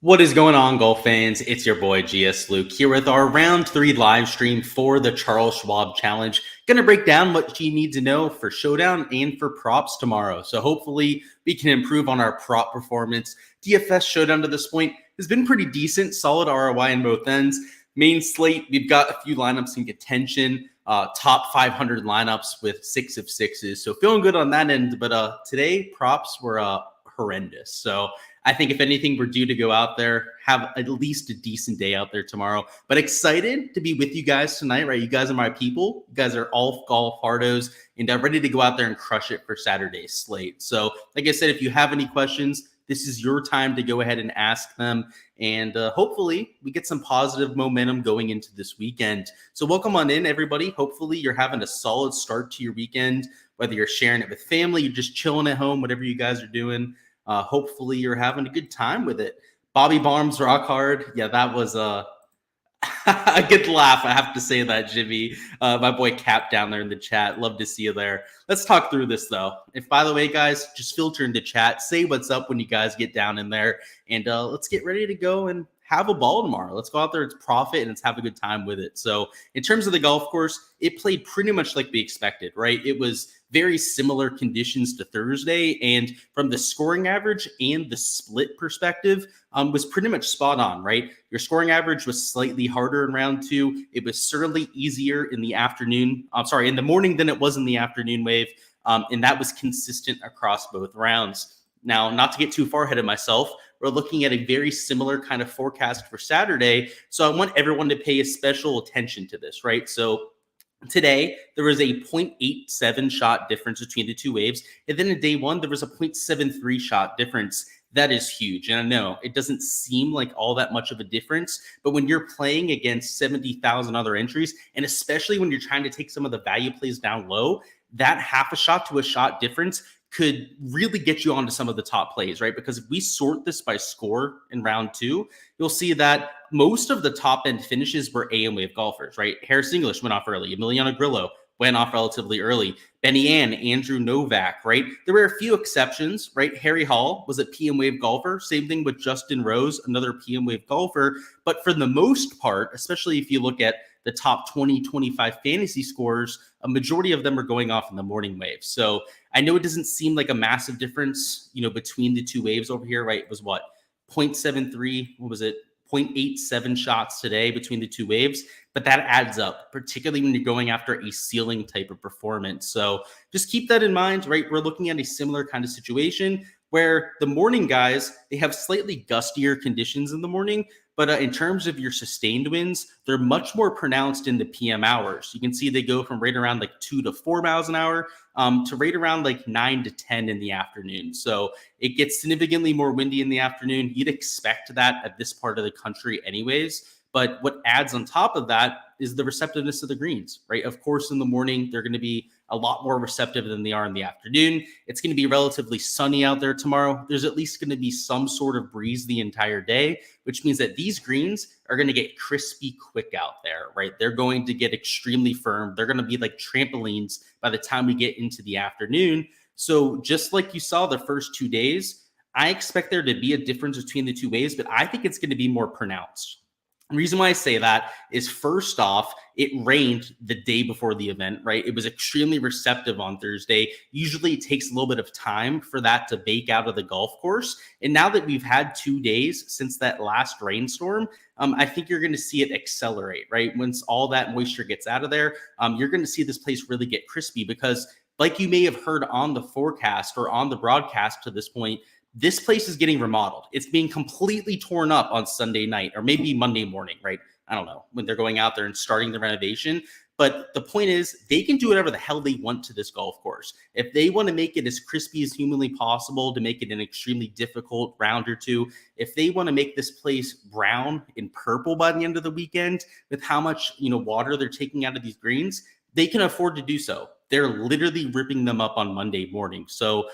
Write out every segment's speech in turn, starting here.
What is going on, golf fans? It's your boy Gsluke here with our round 3 live stream for the Charles Schwab Challenge. Gonna break down what you need to know for Showdown and for props tomorrow. So hopefully we can improve on our prop performance. DFS Showdown to this point has been pretty decent, solid ROI in both ends. Main slate, we've got a few lineups in contention. Top 500 lineups with 6 of 6s. So feeling good on that end. But today props were horrendous. So I think if anything, we're due to go out there, have at least a decent day out there tomorrow. But excited to be with you guys tonight, right? You guys are my people. You guys are all golf hardos and ready to go out there and crush it for Saturday's slate. So like I said, if you have any questions, this is your time to go ahead and ask them. And hopefully we get some positive momentum going into this weekend. So welcome on in, everybody. Hopefully you're having a solid start to your weekend, whether you're sharing it with family, you're just chilling at home, whatever you guys are doing. Hopefully you're having a good time with it. Bobby Barnes rock hard. Yeah, that was a good laugh. I have to say that, Jimmy. My boy Cap down there in the chat. Love to see you there. Let's talk through this, though. If, by the way, guys, just filter into chat. Say what's up when you guys get down in there. And let's get ready to go and have a ball tomorrow. Let's go out there. It's profit and let's have a good time with it. So in terms of the golf course, it played pretty much like we expected, right? It was very similar conditions to Thursday. And from the scoring average and the split perspective, was pretty much spot on, right? Your scoring average was slightly harder in round 2. It was certainly easier in the afternoon. In the morning than it was in the afternoon wave. And that was consistent across both rounds. Now, not to get too far ahead of myself, we're looking at a very similar kind of forecast for Saturday. So I want everyone to pay a special attention to this, right? So today, there was a 0.87 shot difference between the two waves. And then in day one, there was a 0.73 shot difference. That is huge. And I know it doesn't seem like all that much of a difference, but when you're playing against 70,000 other entries, and especially when you're trying to take some of the value plays down low, that half a shot to a shot difference could really get you onto some of the top plays, right? Because if we sort this by score in round 2, you'll see that most of the top end finishes were AM wave golfers, right? Harris English went off early. Emiliano Grillo went off relatively early. Benny Ann, Andrew Novak, right? There were a few exceptions, right? Harry Hall was a PM wave golfer. Same thing with Justin Rose, another PM wave golfer. But for the most part, especially if you look at the top 20, 25 fantasy scores, a majority of them are going off in the morning wave. So I know it doesn't seem like a massive difference, between the two waves over here, right? It was what, 0.73, what was it? 0.87 shots today between the two waves, but that adds up, particularly when you're going after a ceiling type of performance. So just keep that in mind, right? We're looking at a similar kind of situation where the morning guys, they have slightly gustier conditions in the morning, but in terms of your sustained winds, they're much more pronounced in the PM hours. You can see they go from right around like 2 to 4 miles an hour to right around like 9 to 10 in the afternoon. So it gets significantly more windy in the afternoon. You'd expect that at this part of the country anyways. But what adds on top of that is the receptiveness of the greens, right? Of course, in the morning, they're going to be a lot more receptive than they are in the afternoon. It's going to be relatively sunny out there tomorrow. There's at least going to be some sort of breeze the entire day, which means that these greens are going to get crispy quick out there, right? They're going to get extremely firm. They're going to be like trampolines by the time we get into the afternoon. So just like you saw the first 2 days, I expect there to be a difference between the two waves, but I think it's going to be more pronounced. The reason why I say that is, first off, it rained the day before the event, right? It was extremely receptive on Thursday. Usually it takes a little bit of time for that to bake out of the golf course. And now that we've had 2 days since that last rainstorm, I think you're going to see it accelerate, right? Once all that moisture gets out of there, you're going to see this place really get crispy because, like you may have heard on the forecast or on the broadcast to this point, this place is getting remodeled. It's being completely torn up on Sunday night or maybe Monday morning, right? I don't know, when they're going out there and starting the renovation. But the point is, they can do whatever the hell they want to this golf course. If they want to make it as crispy as humanly possible, to make it an extremely difficult round or two, if they want to make this place brown and purple by the end of the weekend with how much water they're taking out of these greens, they can afford to do so. They're literally ripping them up on Monday morning. So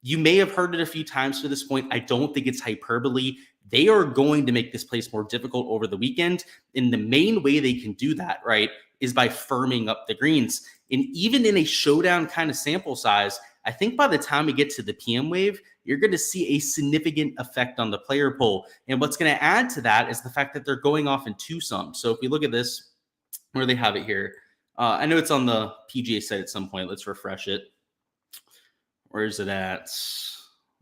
you may have heard it a few times to this point. I don't think it's hyperbole. They are going to make this place more difficult over the weekend. And the main way they can do that, right, is by firming up the greens. And even in a showdown kind of sample size, I think by the time we get to the PM wave, you're going to see a significant effect on the player pool. And what's going to add to that is the fact that they're going off in twosome. So if we look at this, where they have it here, I know it's on the PGA site at some point. Let's refresh it. Where is it at?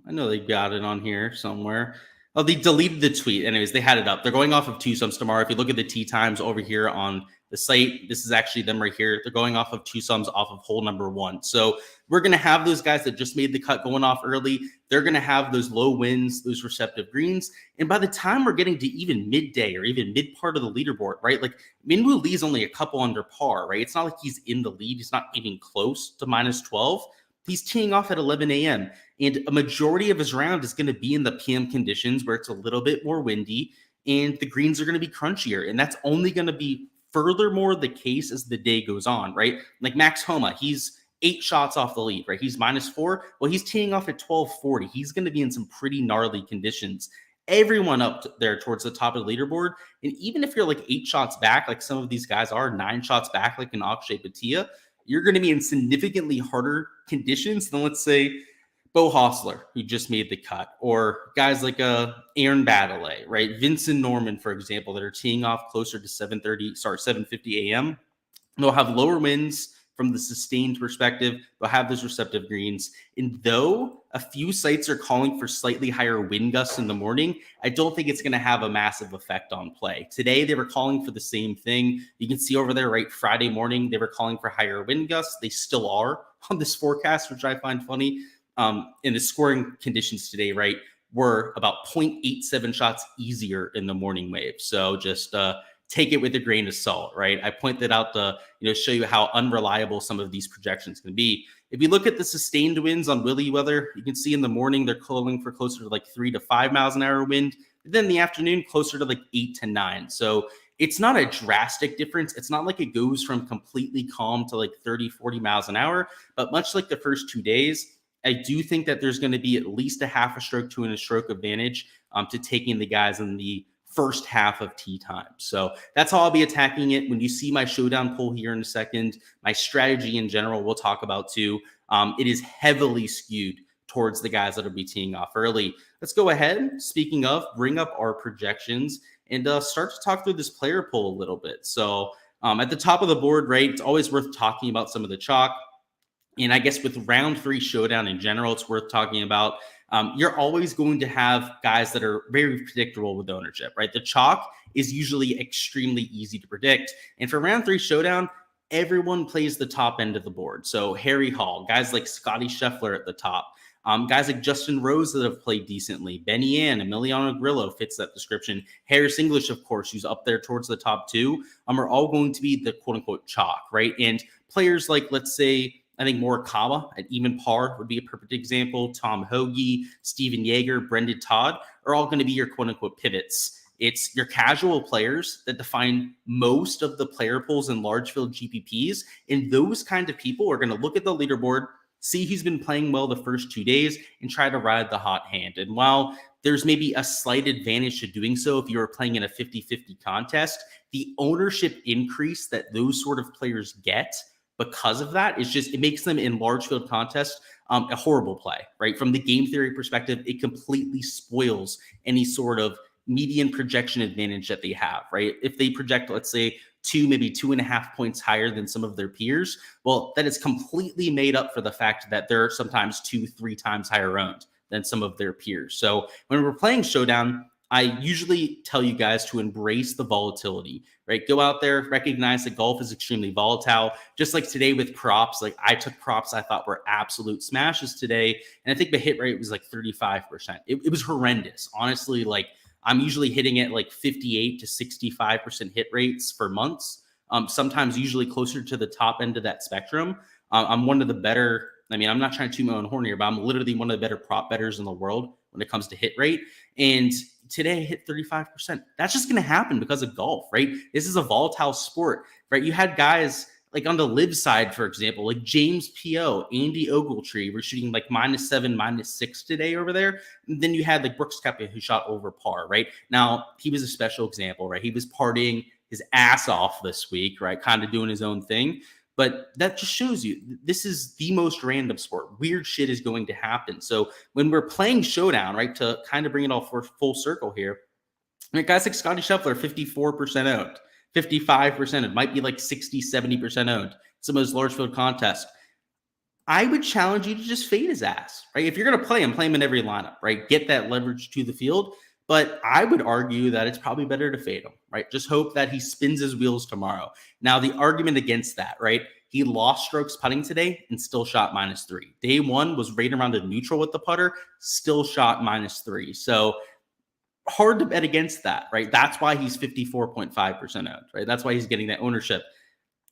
I know they got it on here somewhere. Oh, they deleted the tweet. Anyways, they had it up. They're going off of twosomes tomorrow. If you look at the tee times over here on the site, this is actually them right here. They're going off of twosomes off of hole number 1. So we're going to have those guys that just made the cut going off early. They're going to have those low winds, those receptive greens. And by the time we're getting to even midday or even mid part of the leaderboard, right? Like Minwoo Lee's only a couple under par, right? It's not like he's in the lead. He's not even close to minus 12. He's teeing off at 11 a.m. and a majority of his round is going to be in the PM conditions where it's a little bit more windy and the greens are going to be crunchier. And that's only going to be furthermore the case as the day goes on, right? Like Max Homa, he's 8 shots off the lead, right? He's minus 4. Well, he's teeing off at 12:40. He's going to be in some pretty gnarly conditions. Everyone up there towards the top of the leaderboard. And even if you're like 8 shots back, like some of these guys are 9 shots back, like an Akshay Bhatia, you're going to be in significantly harder conditions than, let's say, Bo Hostler, who just made the cut, or guys like Aaron Baddeley, right? Vincent Norman, for example, that are teeing off closer to 7:50 a.m. They'll have lower winds from the sustained perspective. They'll have those receptive greens. And though a few sites are calling for slightly higher wind gusts in the morning, I don't think it's going to have a massive effect on play. Today, they were calling for the same thing. You can see over there, right? Friday morning, they were calling for higher wind gusts. They still are on this forecast, which I find funny. In the scoring conditions today, right, were about 0.87 shots easier in the morning wave. So just take it with a grain of salt, right? I pointed out to show you how unreliable some of these projections can be. If you look at the sustained winds on Willy weather, you can see in the morning they're calling for closer to like 3 to 5 miles an hour wind. But then in the afternoon, closer to like 8 to 9. So it's not a drastic difference. It's not like it goes from completely calm to like 30, 40 miles an hour. But much like the first 2 days, I do think that there's going to be at least a half a stroke to a stroke advantage to taking the guys in the first half of tee time. So that's how I'll be attacking it. When you see my showdown poll here in a second, my strategy in general, we'll talk about too. It is heavily skewed towards the guys that will be teeing off early. Let's go ahead. Speaking of, bring up our projections and start to talk through this player poll a little bit. So at the top of the board, right, it's always worth talking about some of the chalk. And I guess with round 3 showdown in general, it's worth talking about. You're always going to have guys that are very predictable with ownership, right? The chalk is usually extremely easy to predict. And for round 3 showdown, everyone plays the top end of the board. So Harry Hall, guys like Scotty Scheffler at the top, guys like Justin Rose that have played decently, Benny Ann, Emiliano Grillo fits that description. Harris English, of course, who's up there towards the top 2, are all going to be the quote unquote chalk, right? And players like, let's say, I think Morikawa at even par would be a perfect example. Tom Hoagie, Steven Yeager, Brendan Todd are all going to be your quote-unquote pivots. It's your casual players that define most of the player pools in large field GPPs. And those kind of people are going to look at the leaderboard, see who's been playing well the first 2 days, and try to ride the hot hand. And while there's maybe a slight advantage to doing so if you're playing in a 50-50 contest, the ownership increase that those sort of players get because of that, it makes them in large field contests a horrible play, right? From the game theory perspective, it completely spoils any sort of median projection advantage that they have, right? If they project, let's say, 2, maybe 2.5 points higher than some of their peers, well, that is completely made up for the fact that they're sometimes 2-3 times higher owned than some of their peers. So when we're playing Showdown, I usually tell you guys to embrace the volatility, right? Go out there, recognize that golf is extremely volatile. Just like today with props, like I took props I thought were absolute smashes today. And I think the hit rate was like 35%. It was horrendous. Honestly, like I'm usually hitting at like 58 to 65% hit rates for months. Sometimes usually closer to the top end of that spectrum. I'm one of the better, I'm not trying to toot my own horn here, but I'm literally one of the better prop bettors in the world when it comes to hit rate. And today I hit 35%. That's just going to happen because of golf, right? This is a volatile sport, right? You had guys like on the live side, for example, like James P.O., Andy Ogletree were shooting like -7, -6 today over there. And then you had like Brooks Koepka who shot over par, right? Now, he was a special example, right? He was partying his ass off this week, right? Kind of doing his own thing. But that just shows you this is the most random sport. Weird shit is going to happen. So when we're playing Showdown, right, to kind of bring it all for full circle here, I mean, guys like Scotty Scheffler, 54% owned, 55%. It might be like 60, 70% owned. Some of those large field contests. I would challenge you to just fade his ass, right? If you're going to play him in every lineup, right? Get that leverage to the field. But I would argue that it's probably better to fade him, right? Just hope that he spins his wheels tomorrow. Now, the argument against that, right? He lost strokes putting today and still shot -3. Day one was right around a neutral with the putter, still shot -3. So hard to bet against that, right? That's why he's 54.5% owned, right? That's why he's getting that ownership.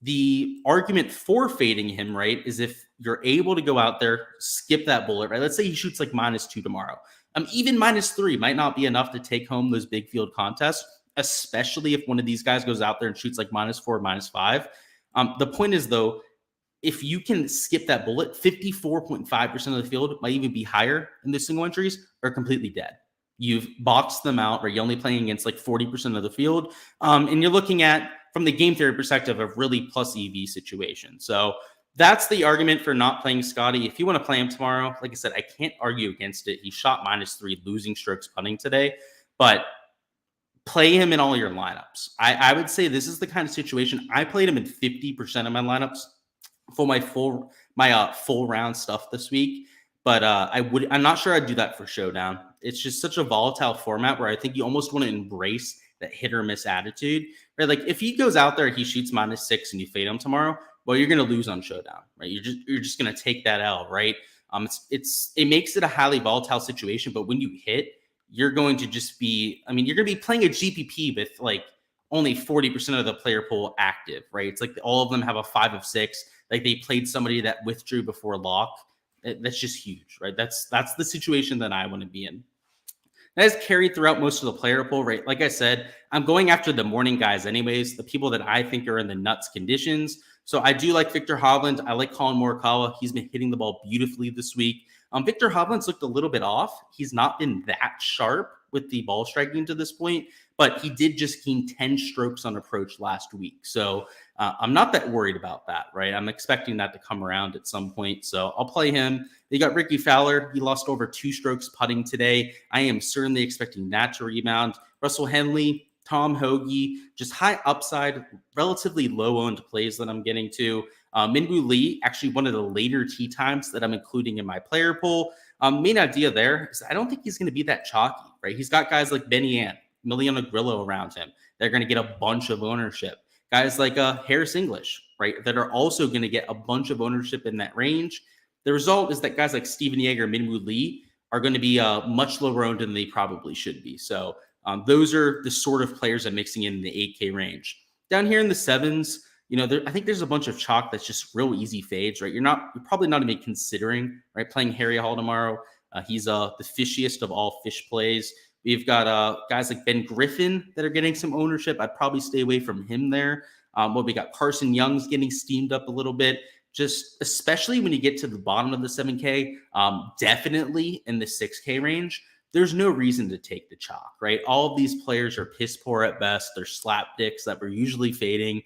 The argument for fading him, right, is if you're able to go out there, skip that bullet, right? Let's say he shoots like -2 tomorrow. Even -3 might not be enough to take home those big field contests, especially if one of these guys goes out there and shoots like -4, -5. The point is, though, if you can skip that bullet, 54.5% of the field might even be higher in the single entries are completely dead. You've boxed them out, or you're only playing against like 40% of the field. And you're looking at, from the game theory perspective, of really plus EV situation. So that's the argument for not playing Scotty. If you want to play him tomorrow, like I said, I can't argue against it. He shot -3, losing strokes putting today, but play him in all your lineups. I would say this is the kind of situation. I played him in 50% of my lineups for my full round stuff this week. But I'm not sure I'd do that for Showdown. It's just such a volatile format where I think you almost want to embrace that hit or miss attitude, right? Like if he goes out there, he shoots -6 and you fade him tomorrow, well, you're going to lose on Showdown, right? You're just going to take that L, right? It makes it a highly volatile situation, but when you hit, you're going to just be, you're going to be playing a GPP with like only 40% of the player pool active, right? It's like all of them have a 5 of 6. Like they played somebody that withdrew before lock. That's just huge, right? That's the situation that I want to be in. That is carried throughout most of the player pool, right? Like I said, I'm going after the morning guys anyways, the people that I think are in the nuts conditions. So I do like Victor Hovland. I like Colin Morikawa. He's been hitting the ball beautifully this week. Victor Hovland's looked a little bit off. He's not been that sharp with the ball striking to this point, but he did just gain 10 strokes on approach last week. So I'm not that worried about that, right? I'm expecting that to come around at some point. So I'll play him. They got Ricky Fowler. He lost over 2 strokes putting today. I am certainly expecting that to rebound. Russell Henley, Tom Hoagie, just high upside, relatively low-owned plays that I'm getting to. Minwoo Lee, actually one of the later tee times that I'm including in my player pool. Main idea there is I don't think he's going to be that chalky, right? He's got guys like Benny Ann, Miliana Grillo around him. They're going to get a bunch of ownership. Guys like Harris English, right, that are also going to get a bunch of ownership in that range. The result is that guys like Steven Yeager, Minwoo Lee are going to be much lower owned than they probably should be. So those are the sort of players I'm mixing in the 8K range. Down here in the 7s, I think there's a bunch of chalk that's just real easy fades, right? You're probably not even considering, right, playing Harry Hall tomorrow. He's the fishiest of all fish plays. We've got guys like Ben Griffin that are getting some ownership. I'd probably stay away from him there. We got Carson Young's getting steamed up a little bit, just especially when you get to the bottom of the 7K, definitely in the 6K range. There's no reason to take the chalk, right? All of these players are piss poor at best. They're slapdicks that we're usually fading,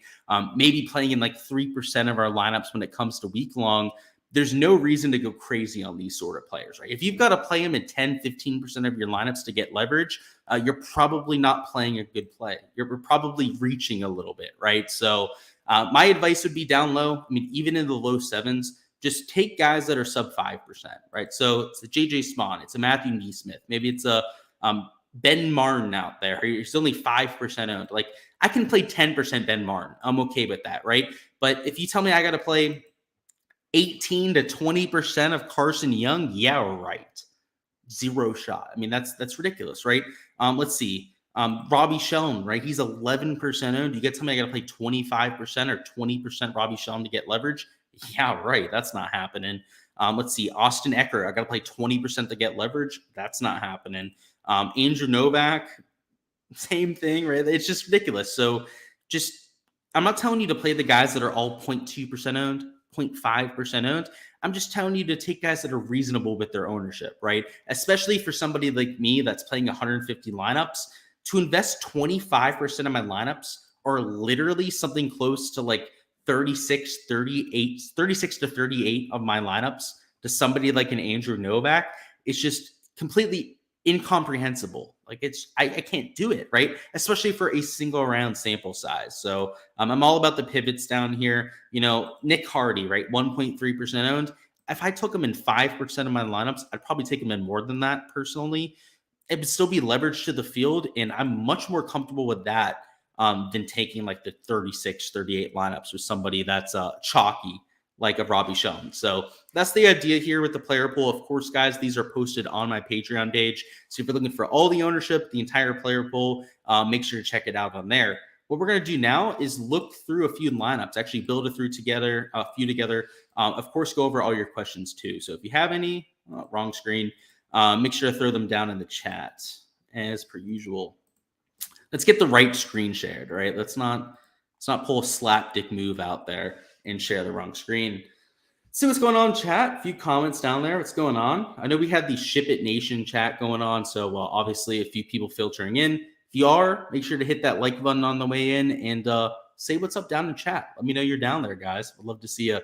maybe playing in like 3% of our lineups when it comes to week long. There's no reason to go crazy on these sort of players, right? If you've got to play them in 10, 15% of your lineups to get leverage, you're probably not playing a good play. You're probably reaching a little bit, right? So my advice would be down low. Even in the low 7s, just take guys that are sub 5%, right? So it's a JJ Spawn, it's a Matthew Neesmith, maybe it's a Ben Martin out there. He's only 5% owned. Like I can play 10% Ben Martin. I'm okay with that, right? But if you tell me I got to play 18 to 20% of Carson Young, yeah, right. 0 shot. That's ridiculous, right? Let's see. Robbie Shelton, right? He's 11% owned. You get somebody I got to play 25% or 20% Robbie Shelton to get leverage. Yeah, right. That's not happening. Let's see. Austin Eckert, I got to play 20% to get leverage. That's not happening. Andrew Novak, same thing, right? It's just ridiculous. So I'm not telling you to play the guys that are all 0.2% owned, 0.5% owned. I'm just telling you to take guys that are reasonable with their ownership, right? Especially for somebody like me that's playing 150 lineups. To invest 25% of my lineups or literally something close to like 36 to 38 of my lineups to somebody like an Andrew Novak, it's just completely incomprehensible. Like I can't do it, right? Especially for a single round sample size. So I'm all about the pivots down here. Nick Hardy, right? 1.3% owned. If I took him in 5% of my lineups, I'd probably take him in more than that personally. It would still be leveraged to the field, and I'm much more comfortable with that than taking like the 36, 38 lineups with somebody that's chalky like a Robbie Shum. So that's the idea here with the player pool. Of course, guys, these are posted on my Patreon page. So if you're looking for all the ownership, the entire player pool, make sure to check it out on there. What we're going to do now is look through a few lineups, actually build a few together. Of course, go over all your questions too. So if you have any, wrong screen, make sure to throw them down in the chat as per usual. Let's get the right screen shared, right? Let's not pull a slapdick move out there and share the wrong screen. See what's going on, chat. A few comments down there. What's going on? I know we had the Ship It Nation chat going on, so obviously a few people filtering in. If you are, make sure to hit that like button on the way in and say what's up down in chat. Let me know you're down there, guys. I'd love to see you.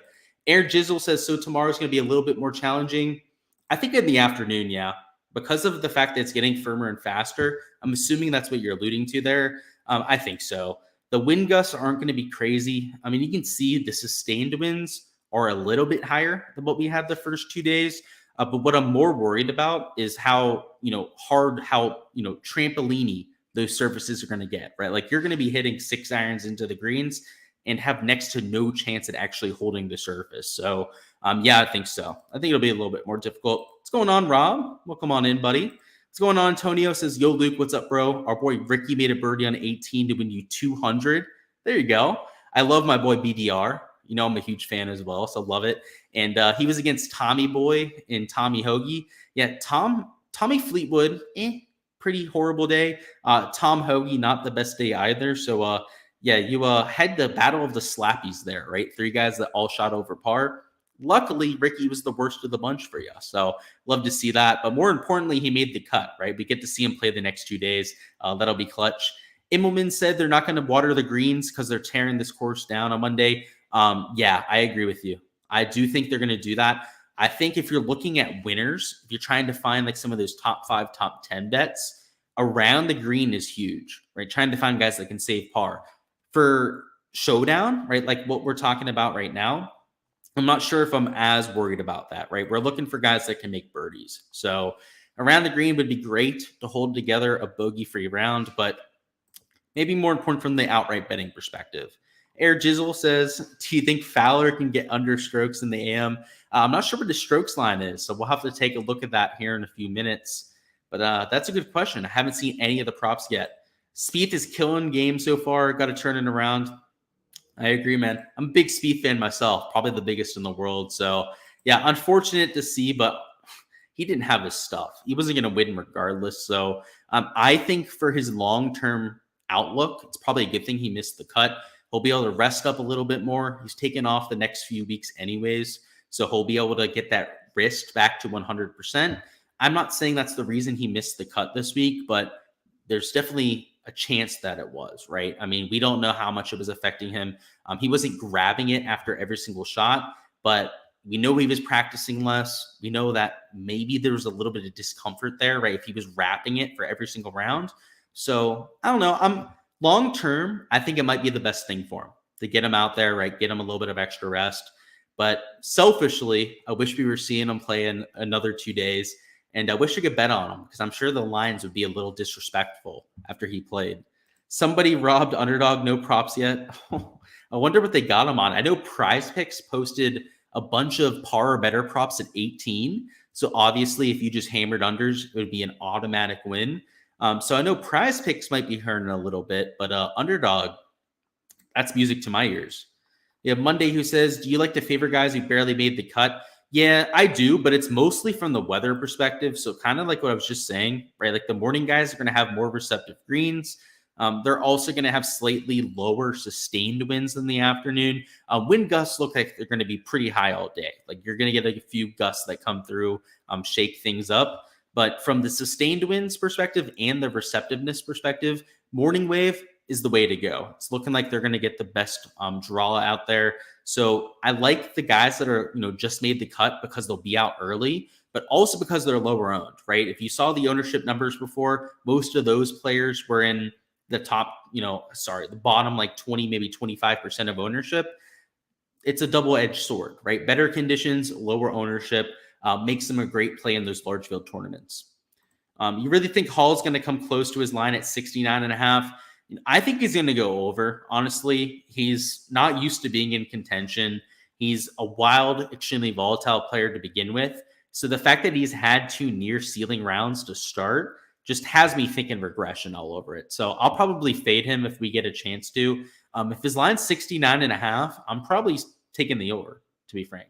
Air Jizzle says, so tomorrow's going to be a little bit more challenging. I think in the afternoon, yeah. Because of the fact that it's getting firmer and faster, I'm assuming that's what you're alluding to there. I think so. The wind gusts aren't going to be crazy. I mean, you can see the sustained winds are a little bit higher than what we had the first 2 days. But what I'm more worried about is how trampoliny those surfaces are going to get, right? Like you're going to be hitting 6 irons into the greens and have next to no chance at actually holding the surface. So, yeah, I think so. I think it'll be a little bit more difficult. What's going on, Rob? Welcome on in, buddy. What's going on? Antonio says, yo, Luke, what's up, bro? Our boy Ricky made a birdie on 18 to win you 200. There you go. I love my boy BDR. I'm a huge fan as well, so love it. And he was against Tommy Boy and Tommy Hoagie. Yeah, Tommy Fleetwood, pretty horrible day. Tom Hoagie, not the best day either. So, yeah, you had the battle of the slappies there, right? 3 guys that all shot over par. Luckily, Ricky was the worst of the bunch for you. So love to see that. But more importantly, he made the cut, right? We get to see him play the next 2 days. That'll be clutch. Immelman said they're not going to water the greens because they're tearing this course down on Monday. Yeah, I agree with you. I do think they're going to do that. I think if you're looking at winners, if you're trying to find like some of those top 5, top 10 bets, around the green is huge, right? Trying to find guys that can save par. For Showdown, right? Like what we're talking about right now, I'm not sure if I'm as worried about that, right? We're looking for guys that can make birdies. So around the green would be great to hold together a bogey-free round, but maybe more important from the outright betting perspective. Air Jizzle says, do you think Fowler can get under strokes in the AM? I'm not sure what the strokes line is, so we'll have to take a look at that here in a few minutes. But that's a good question. I haven't seen any of the props yet. Spieth is killing games so far. Got to turn it around. I agree, man. I'm a big Spieth fan myself, probably the biggest in the world. So, yeah, unfortunate to see, but he didn't have his stuff. He wasn't going to win regardless. So, I think for his long-term outlook, it's probably a good thing he missed the cut. He'll be able to rest up a little bit more. He's taken off the next few weeks anyways, so he'll be able to get that wrist back to 100%. I'm not saying that's the reason he missed the cut this week, but there's definitely a chance that it was, right? I mean, we don't know how much it was affecting him. He wasn't grabbing it after every single shot, but we know he was practicing less. We know that maybe there was a little bit of discomfort there, right? If he was wrapping it for every single round. So I don't know. Long term, I think it might be the best thing for him to get him out there, right? Get him a little bit of extra rest. But selfishly, I wish we were seeing him play in another 2 days. And I wish we could bet on him because I'm sure the lines would be a little disrespectful after he played. Somebody robbed Underdog, no props yet. I wonder what they got him on. I know Prize Picks posted a bunch of par or better props at 18. So obviously, if you just hammered unders, it would be an automatic win. So I know Prize Picks might be hurting a little bit, but Underdog, that's music to my ears. We have Monday who says, do you like to favor guys who barely made the cut? Yeah, I do, but it's mostly from the weather perspective. So kind of like what I was just saying, right? Like the morning guys are going to have more receptive greens. They're also going to have slightly lower sustained winds than the afternoon. Wind gusts look like they're going to be pretty high all day. Like you're going to get like a few gusts that come through, shake things up. But from the sustained winds perspective and the receptiveness perspective, morning wave, is the way to go. It's looking like they're going to get the best draw out there. So I like the guys that are, just made the cut because they'll be out early, but also because they're lower owned, right? If you saw the ownership numbers before, most of those players were in the top, the bottom like 20, maybe 25% of ownership. It's a double-edged sword, right? Better conditions, lower ownership, makes them a great play in those large field tournaments. You really think Hall's going to come close to his line at 69.5? I think he's going to go over. Honestly, he's not used to being in contention. He's a wild, extremely volatile player to begin with. So the fact that he's had 2 near ceiling rounds to start just has me thinking regression all over it. So I'll probably fade him if we get a chance to. If his line's 69.5, I'm probably taking the over, to be frank.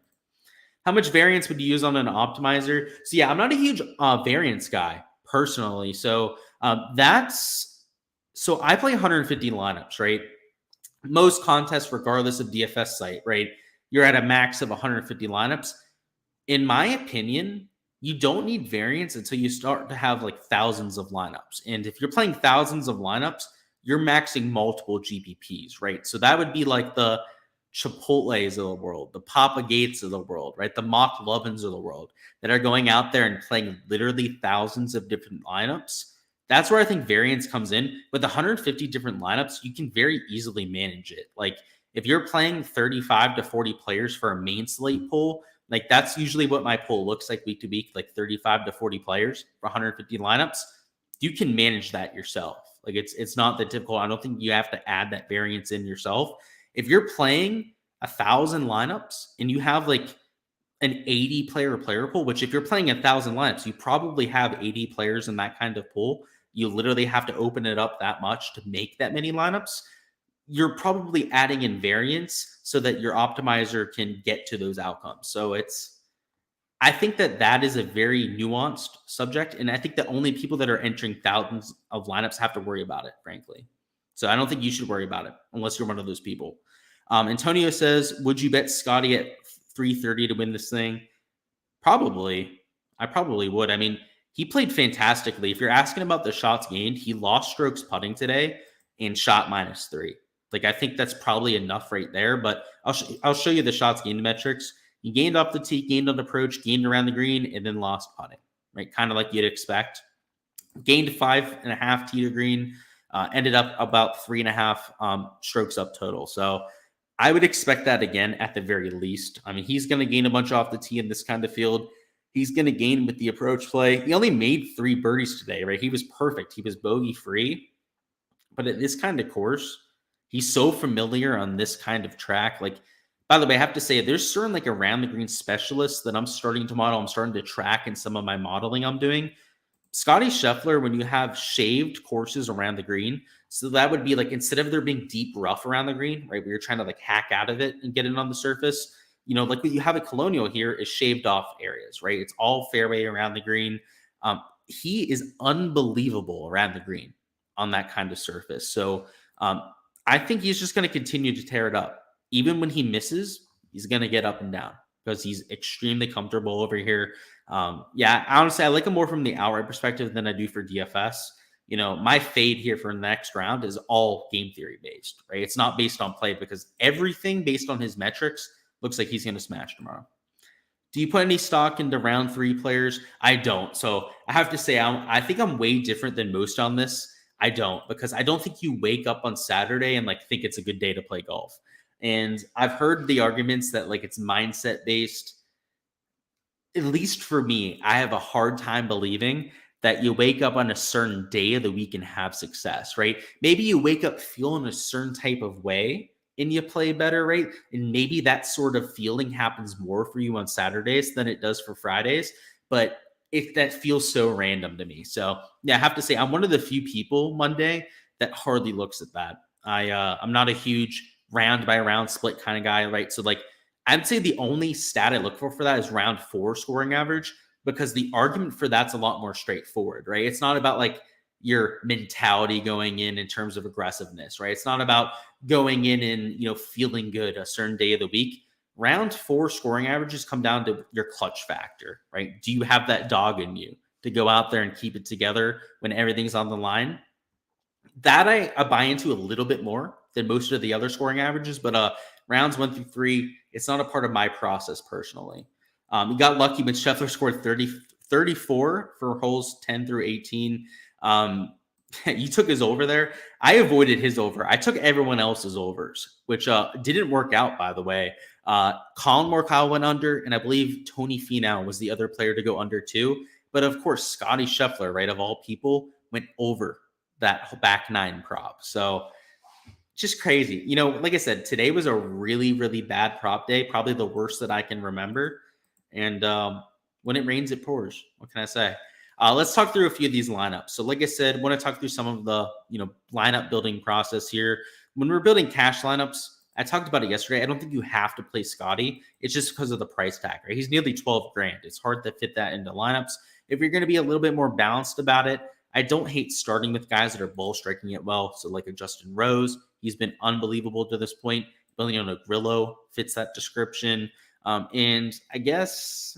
How much variance would you use on an optimizer? So yeah, I'm not a huge variance guy personally. So so I play 150 lineups, right? Most contests, regardless of DFS site, right? You're at a max of 150 lineups. In my opinion, you don't need variance until you start to have like thousands of lineups. And if you're playing thousands of lineups, you're maxing multiple GPPs, right? So that would be like the Chipotles of the world, the Papa Gates of the world, right? The Mock Lovins of the world that are going out there and playing literally thousands of different lineups. That's where I think variance comes in. With 150 different lineups, you can very easily manage it. Like if you're playing 35 to 40 players for a main slate pool, like that's usually what my pool looks like week to week, like 35 to 40 players for 150 lineups. You can manage that yourself. Like it's not that difficult. I don't think you have to add that variance in yourself. If you're playing 1,000 lineups and you have like an 80 player pool, which if you're playing 1,000 lineups, you probably have 80 players in that kind of pool. You literally have to open it up that much to make that many lineups. You're probably adding in variance so that your optimizer can get to those outcomes. So I think that is a very nuanced subject. And I think that only people that are entering thousands of lineups have to worry about it, frankly. So I don't think you should worry about it unless you're one of those people. Antonio says, would you bet Scotty at 330 to win this thing? Probably. I probably would. I mean, he played fantastically. If you're asking about the shots gained, he lost strokes putting today and shot -3. Like, I think that's probably enough right there, but I'll show you the shots gained metrics. He gained off the tee, gained on approach, gained around the green, and then lost putting, right? Kind of like you'd expect. Gained 5.5 tee to green, ended up about 3.5 strokes up total. So I would expect that again at the very least. I mean, he's going to gain a bunch off the tee in this kind of field. He's going to gain with the approach play. He only made 3 birdies today, right? He was perfect. He was bogey free. But at this kind of course, he's so familiar on this kind of track. Like, by the way, I have to say, there's certain like around the green specialists that I'm starting to model. I'm starting to track in some of my modeling I'm doing. Scotty Scheffler, when you have shaved courses around the green, so that would be like, instead of there being deep rough around the green, right, where you're trying to like hack out of it and get it on the surface, like what you have at Colonial here is shaved off areas, right? It's all fairway around the green. He is unbelievable around the green on that kind of surface. So I think he's just going to continue to tear it up. Even when he misses, he's going to get up and down because he's extremely comfortable over here. Yeah, honestly, I like him more from the outright perspective than I do for DFS. My fade here for the next round is all game theory based, right? It's not based on play because everything based on his metrics looks like he's going to smash tomorrow. Do you put any stock into round 3 players? I don't. So I have to say, I think I'm way different than most on this. I don't, because I don't think you wake up on Saturday and like think it's a good day to play golf. And I've heard the arguments that like it's mindset based. At least for me, I have a hard time believing that you wake up on a certain day of the week and have success, right? Maybe you wake up feeling a certain type of way and you play better, right? And maybe that sort of feeling happens more for you on Saturdays than it does for Fridays. But that feels so random to me. So yeah, I have to say I'm one of the few people Monday that hardly looks at that. I'm not a huge round by round split kind of guy, right? So like I'd say the only stat I look for that is round 4 scoring average, because the argument for that's a lot more straightforward, right? It's not about like your mentality going in terms of aggressiveness, right? It's not about going in and, feeling good a certain day of the week. Round 4 scoring averages come down to your clutch factor, right? Do you have that dog in you to go out there and keep it together when everything's on the line? That I buy into a little bit more than most of the other scoring averages, but rounds 1 through 3, it's not a part of my process personally. You got lucky when Scheffler scored 34 for holes 10 through 18. You took his over there. I avoided his over. I took everyone else's overs, which didn't work out, by the way. Colin Morikawa went under, and I believe Tony Finau was the other player to go under too. But of course, Scotty Scheffler, right, of all people, went over that back nine prop. So just crazy. Like I said, today was a really, really bad prop day, probably the worst that I can remember. And when it rains, it pours. What can I say? Let's talk through a few of these lineups. So like I said, I want to talk through some of the, lineup building process here. When we're building cash lineups, I talked about it yesterday. I don't think you have to play Scotty. It's just because of the price tag, right? He's nearly 12 grand. It's hard to fit that into lineups. If you're going to be a little bit more balanced about it, I don't hate starting with guys that are ball striking it well. So like a Justin Rose, he's been unbelievable to this point. Billy Grillo fits that description. And I guess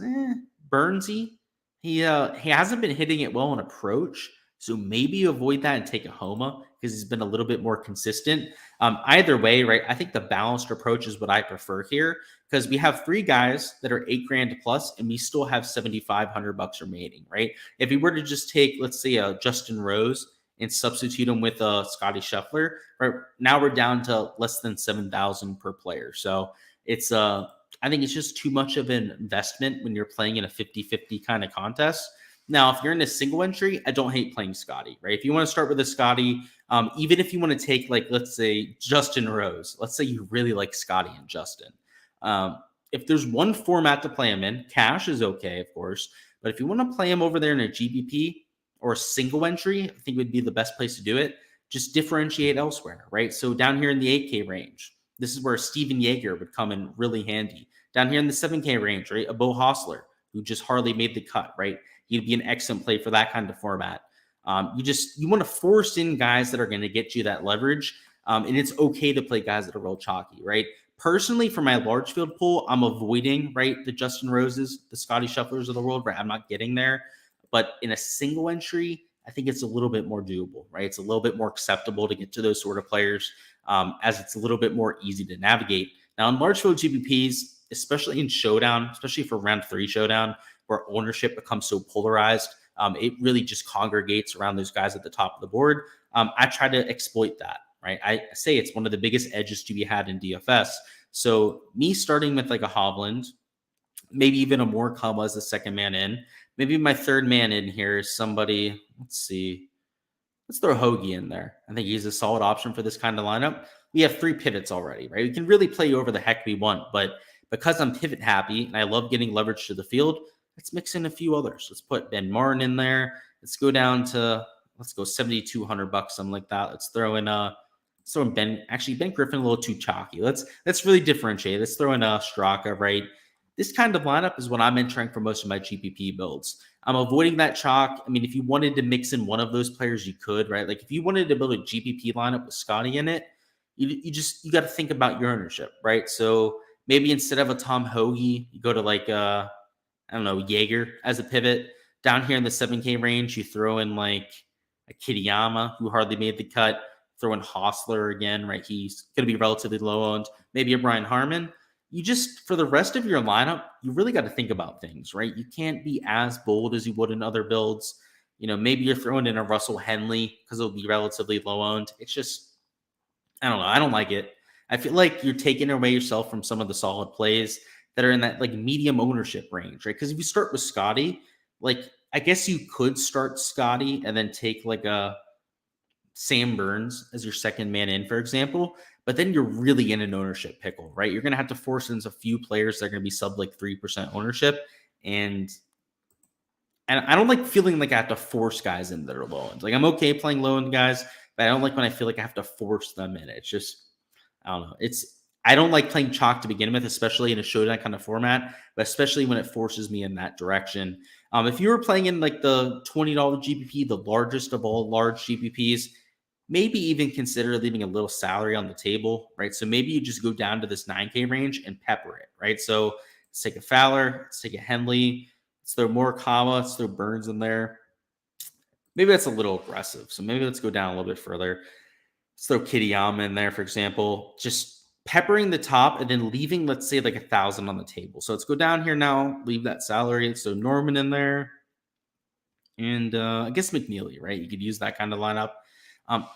Burnsy, he hasn't been hitting it well on approach. So maybe avoid that and take a Homa because he's been a little bit more consistent. Either way, right? I think the balanced approach is what I prefer here because we have 3 guys that are 8 grand plus and we still have $7,500 remaining, right? If we were to just take, let's say, a Justin Rose and substitute him with a Scotty Scheffler, right? Now we're down to less than 7,000 per player. So it's I think it's just too much of an investment when you're playing in a 50-50 kind of contest. Now, if you're in a single entry, I don't hate playing Scotty, right? If you want to start with a Scotty, even if you want to take, like, let's say Justin Rose, let's say you really like Scotty and Justin. If there's one format to play him in, cash is okay, of course. But if you want to play him over there in a GPP or a single entry, I think would be the best place to do it. Just differentiate elsewhere, right? So down here in the 8K range, this is where Steven Yeager would come in really handy. Down here in the 7K range, right? A Bo Hostler, who just hardly made the cut, right? He'd be an excellent play for that kind of format. You want to force in guys that are going to get you that leverage. And it's okay to play guys that are real chalky, right? Personally, for my large field pool, I'm avoiding, right, the Justin Roses, the Scotty Schefflers of the world, right? I'm not getting there. But in a single entry, I think it's a little bit more doable, right? It's a little bit more acceptable to get to those sort of players as it's a little bit more easy to navigate. Now, in large field GPPs, especially in Showdown, especially for round 3 Showdown, where ownership becomes so polarized, it really just congregates around those guys at the top of the board. I try to exploit that, right? I say it's one of the biggest edges to be had in DFS. So me starting with like a Hovland, maybe even a Morikawa as the second man in. Maybe my third man in here is somebody, let's see. Let's throw Hoagie in there. I think he's a solid option for this kind of lineup. We have 3 pivots already, right? We can really play over the heck we want, but because I'm pivot happy and I love getting leverage to the field, let's mix in a few others. Let's put Ben Martin in there. Let's go down to, let's go $7,200, something like that. Let's throw in Ben Griffin a little too chalky. Let's really differentiate. Let's throw in Straka, right? This kind of lineup is what I'm entering for most of my GPP builds. I'm avoiding that chalk. I mean, if you wanted to mix in one of those players, you could, right? Like if you wanted to build a GPP lineup with Scotty in it, you got to think about your ownership, right? So maybe instead of a Tom Hoagie, you go to like I don't know, Yeager as a pivot. Down here in the 7K range, you throw in like a Kitayama, who hardly made the cut. Throw in Hostler again, right? He's going to be relatively low owned. Maybe a Brian Harmon. You just, for the rest of your lineup, you really got to think about things, right? You can't be as bold as you would in other builds. Maybe you're throwing in a Russell Henley because it'll be relatively low owned. It's just, I don't know. I don't like it. I feel like you're taking away yourself from some of the solid plays that are in that like medium ownership range, right? Because if you start with Scotty, like I guess you could start Scotty and then take like a Sam Burns as your second man in, for example, but then you're really in an ownership pickle, right? You're going to have to force in a few players that are going to be sub like 3% ownership. And I don't like feeling like I have to force guys in that are low end. Like I'm okay playing low end guys, but I don't like when I feel like I have to force them in. It's just, I don't know. I don't like playing chalk to begin with, especially in a Showdown kind of format, but especially when it forces me in that direction. If you were playing in like the $20 GPP, the largest of all large GPPs, maybe even consider leaving a little salary on the table, right? So maybe you just go down to this 9K range and pepper it, right? So let's take a Fowler, let's take a Henley, let's throw Morikawa, let's throw Burns in there. Maybe that's a little aggressive. So maybe let's go down a little bit further. Let's throw Kittyama in there, for example. Just peppering the top and then leaving, let's say, like 1,000 on the table. So let's go down here now, leave that salary. So Norman in there. And I guess McNeely, right? You could use that kind of lineup.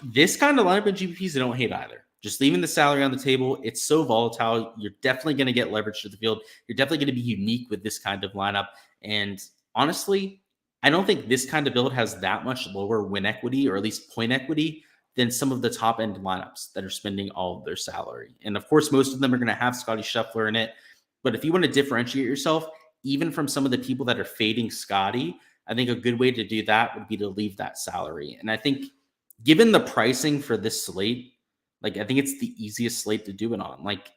This kind of lineup in GPPs, I don't hate either. Just leaving the salary on the table. It's so volatile. You're definitely going to get leverage to the field. You're definitely going to be unique with this kind of lineup. And honestly, I don't think this kind of build has that much lower win equity, or at least point equity, than some of the top end lineups that are spending all of their salary. And of course, most of them are going to have Scotty Scheffler in it. But if you want to differentiate yourself, even from some of the people that are fading Scotty, I think a good way to do that would be to leave that salary. And I think given the pricing for this slate, like I think it's the easiest slate to do it on. Like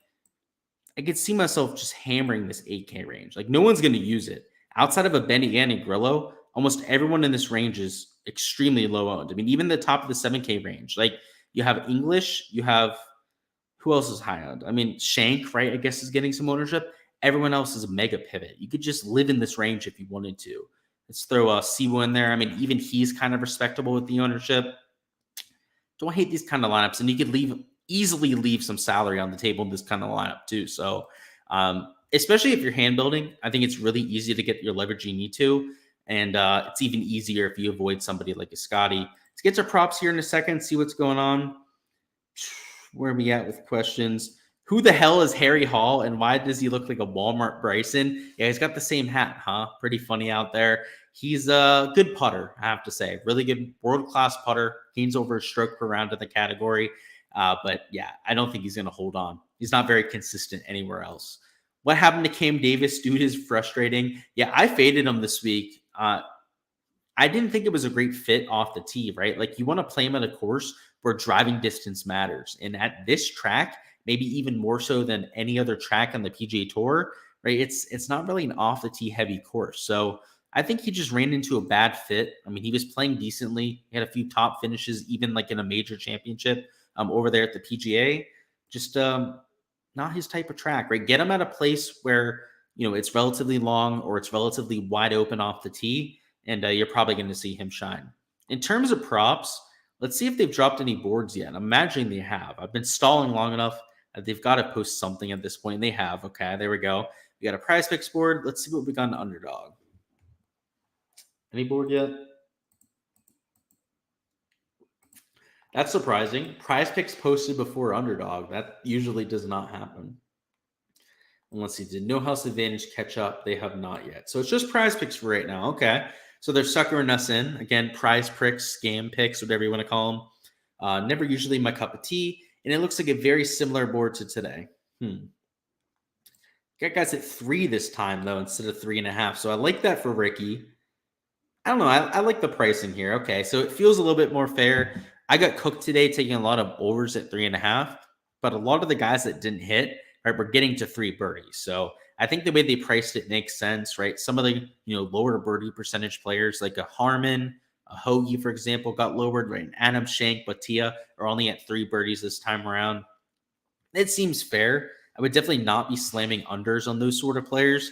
I could see myself just hammering this 8K range. Like no one's going to use it. Outside of a Benny Gann and Grillo, almost everyone in this range is extremely low owned. I mean, even the top of the 7K range, like you have English, you have who else is high owned? I mean, Shank, right? I guess is getting some ownership. Everyone else is a mega pivot. You could just live in this range if you wanted to. Let's throw a Siwo in there. I mean, even he's kind of respectable with the ownership. Don't hate these kind of lineups, and you could easily leave some salary on the table in this kind of lineup too. So, especially if you're hand building, I think it's really easy to get your leverage you need to, and it's even easier if you avoid somebody like a Scotty. Let's get to props here in a second, see what's going on. Where are we at with questions? Who the hell is Harry Hall, and why does he look like a Walmart Bryson? Yeah, he's got the same hat, huh? Pretty funny out there. He's a good putter, I have to say. Really good world-class putter. Gains over a stroke per round in the category. But yeah, I don't think he's going to hold on. He's not very consistent anywhere else. What happened to Cam Davis? Dude is frustrating. Yeah, I faded him this week. I didn't think it was a great fit off the tee, right? Like you want to play him at a course where driving distance matters. And at this track, maybe even more so than any other track on the PGA Tour, right? It's not really an off the tee heavy course. So I think he just ran into a bad fit. I mean, he was playing decently. He had a few top finishes, even like in a major championship over there at the PGA. Just not his type of track, right? Get him at a place where, it's relatively long or it's relatively wide open off the tee, and you're probably going to see him shine. In terms of props, let's see if they've dropped any boards yet. I'm imagining they have. I've been stalling long enough that they've got to post something at this point. And they have. Okay, there we go. We got a prize picks board. Let's see what we got on Underdog. Any board yet? That's surprising. Prize picks posted before Underdog. That usually does not happen. Unless he did No House Advantage catch up. They have not yet. So it's just prize picks for right now. Okay. So they're suckering us in. Again, prize picks, scam picks, whatever you want to call them. Never usually my cup of tea. And it looks like a very similar board to today. Got guys at 3 this time, though, instead of 3.5. So I like that for Ricky. I don't know. I like the pricing here. Okay, so it feels a little bit more fair. I got cooked today taking a lot of overs at 3.5, but a lot of the guys that didn't hit, right, were getting to 3 birdies. So I think the way they priced it makes sense, right? Some of the lower birdie percentage players like a Harmon, a Hoagie, for example, got lowered, right? And Adam Shank, Batia are only at 3 birdies this time around. It seems fair. I would definitely not be slamming unders on those sort of players.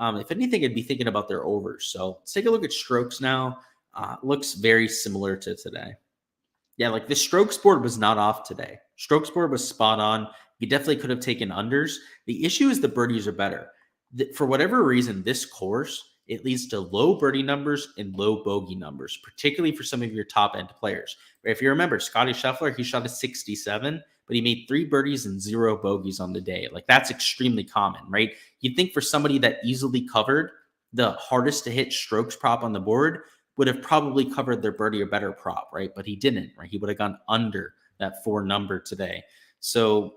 If anything, I'd be thinking about their overs. So let's take a look at strokes now. Looks very similar to today. Yeah, like the strokes board was not off today. Strokes board was spot on. You definitely could have taken unders. The issue is the birdies are better. For whatever reason, this course, it leads to low birdie numbers and low bogey numbers, particularly for some of your top end players. If you remember, Scotty Scheffler, he shot a 67, but he made 3 birdies and 0 bogeys on the day. Like that's extremely common, right? You'd think for somebody that easily covered the hardest to hit strokes prop on the board would have probably covered their birdie or better prop, right? But he didn't, right? He would have gone under that 4 number today. So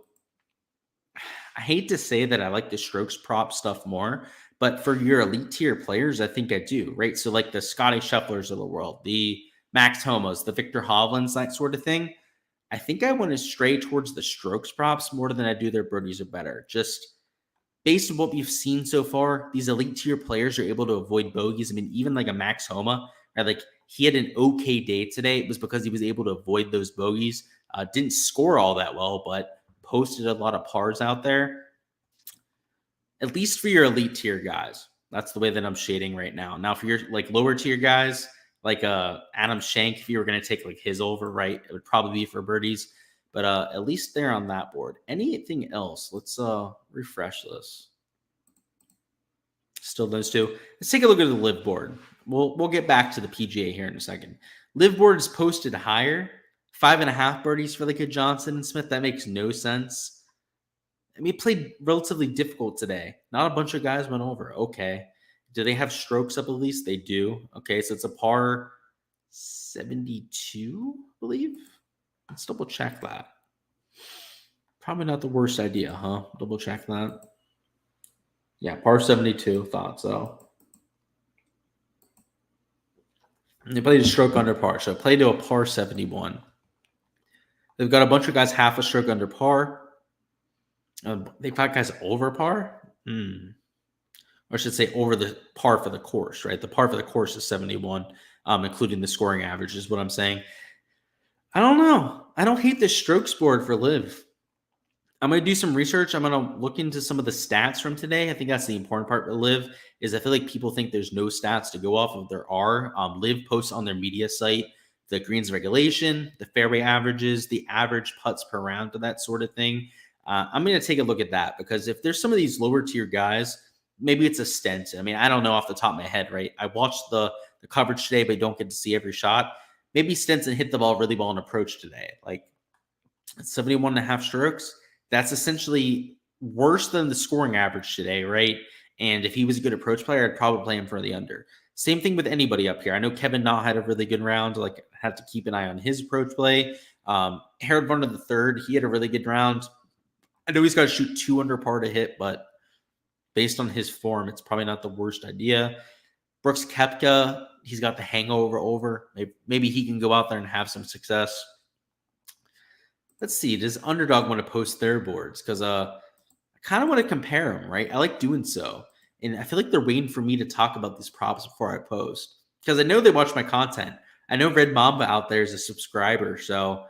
I hate to say that I like the strokes prop stuff more, but for your elite tier players, I think I do, right? So like the Scotty Schefflers of the world, the Max Homos, the Victor Hovlands, that sort of thing. I think I want to stray towards the strokes props more than I do their birdies or better. Just based on what we've seen so far, these elite tier players are able to avoid bogeys. I mean, even like a Max Homa, right? Like he had an okay day today. It was because he was able to avoid those bogeys. Didn't score all that well, but posted a lot of pars out there. At least for your elite tier guys. That's the way that I'm shading right now. Now for your like lower tier guys, like Adam Schenk, if you were going to take like his over, right, it would probably be for birdies. But at least they're on that board. Anything else? Let's refresh this. Still those two. Let's take a look at the live board. We'll get back to the PGA here in a second. Live board is posted higher. 5.5 birdies for like a Johnson and Smith. That makes no sense. I mean, played relatively difficult today. Not a bunch of guys went over. Okay. Do they have strokes up at least? They do. Okay, so it's a par 72, I believe. Let's double check that. Probably not the worst idea, huh? Double check that. Yeah, par 72. Thought so. And they played a stroke under par. So played to a par 71. They've got a bunch of guys half a stroke under par. They've got guys over par. Or I should say over the par for the course, right? The par for the course is 71, including the scoring average is what I'm saying. I don't know. I don't hate the strokes board for live. I'm going to do some research. I'm going to look into some of the stats from today. I think that's the important part with live is I feel like people think there's no stats to go off of. There are. Live posts on their media site the greens regulation, the fairway averages, the average putts per round, and that sort of thing. I'm going to take a look at that because if there's some of these lower tier guys, maybe it's a stint. I mean, I don't know off the top of my head, right? I watched the coverage today, but don't get to see every shot. Maybe Stenson hit the ball really well in approach today. Like 71.5 strokes. That's essentially worse than the scoring average today, right? And if he was a good approach player, I'd probably play him for the under. Same thing with anybody up here. I know Kevin Na had a really good round. Like, I have to keep an eye on his approach play. Harold Varner III, he had a really good round. I know he's got to shoot 2 under par to hit, but based on his form, it's probably not the worst idea. Brooks Koepka, he's got the hangover over. Maybe he can go out there and have some success. Let's see. Does Underdog want to post their boards? Because I kind of want to compare them, right? I like doing so. And I feel like they're waiting for me to talk about these props before I post. Because I know they watch my content. I know Red Mamba out there is a subscriber. So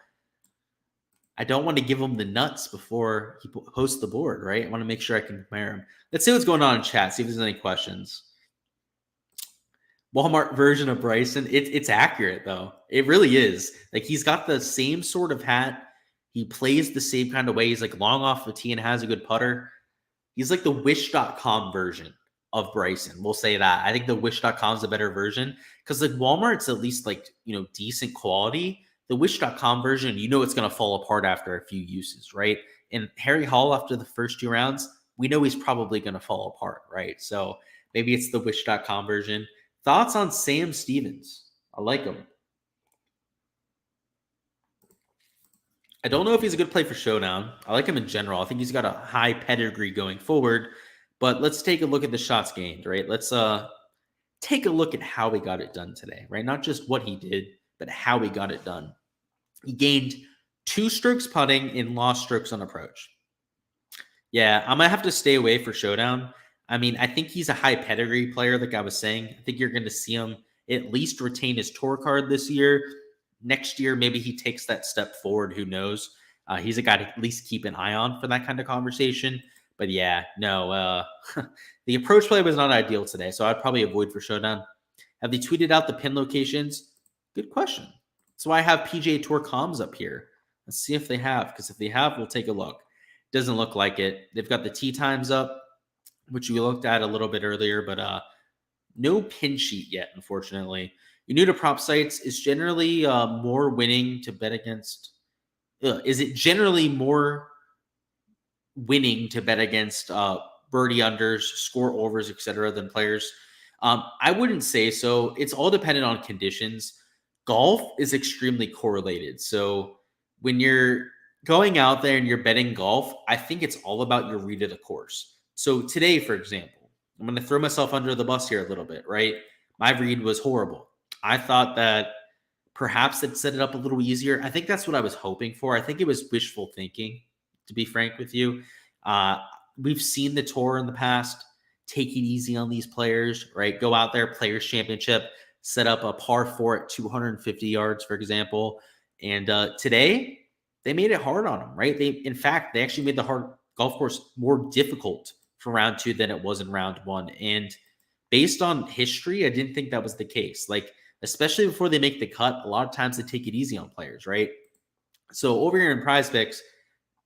I don't want to give him the nuts before he posts the board, right? I want to make sure I can compare him. Let's see what's going on in chat. See if there's any questions. Walmart version of Bryson. It's accurate, though. It really is. Like, he's got the same sort of hat. He plays the same kind of way. He's like long off the tee and has a good putter. He's like the Wish.com version of Bryson. We'll say that. I think the Wish.com is a better version because like Walmart's at least like, decent quality. The Wish.com version, it's going to fall apart after a few uses, right? And Harry Hall, after the first 2 rounds, we know he's probably going to fall apart, right? So maybe it's the Wish.com version. Thoughts on Sam Stevens? I like him. I don't know if he's a good play for Showdown. I like him in general. I think he's got a high pedigree going forward. But let's take a look at the shots gained, right? Let's take a look at how he got it done today, right? Not just what he did, but how he got it done. He gained 2 strokes putting and lost strokes on approach. Yeah, I'm going to have to stay away for Showdown. I mean, I think he's a high pedigree player, like I was saying. I think you're going to see him at least retain his tour card this year. Next year, maybe he takes that step forward. Who knows? He's a guy to at least keep an eye on for that kind of conversation. But yeah, no, the approach play was not ideal today, so I'd probably avoid for Showdown. Have they tweeted out the pin locations? Good question. So I have PGA Tour comms up here. Let's see if they have, because if they have, we'll take a look. Doesn't look like it. They've got the tee times up, which we looked at a little bit earlier, but no pin sheet yet, unfortunately. You're new to prop sites. Is generally more winning to bet against? Is it generally more winning to bet against birdie unders, score overs, etc. than players? I wouldn't say so. It's all dependent on conditions. Golf is extremely correlated. So when you're going out there and you're betting golf, I think it's all about your read of the course. So today, for example, I'm going to throw myself under the bus here a little bit, right? My read was horrible. I thought that perhaps it set it up a little easier. I think that's what I was hoping for. I think it was wishful thinking, to be frank with you. We've seen the tour in the past. Take it easy on these players, right? Go out there, Players Championship, set up a par 4 at 250 yards, for example. And today, they made it hard on them, right? In fact, they actually made the hard golf course more difficult for round 2 than it was in round 1. And based on history, I didn't think that was the case. Like especially before they make the cut. A lot of times they take it easy on players, right? So over here in Prize Picks,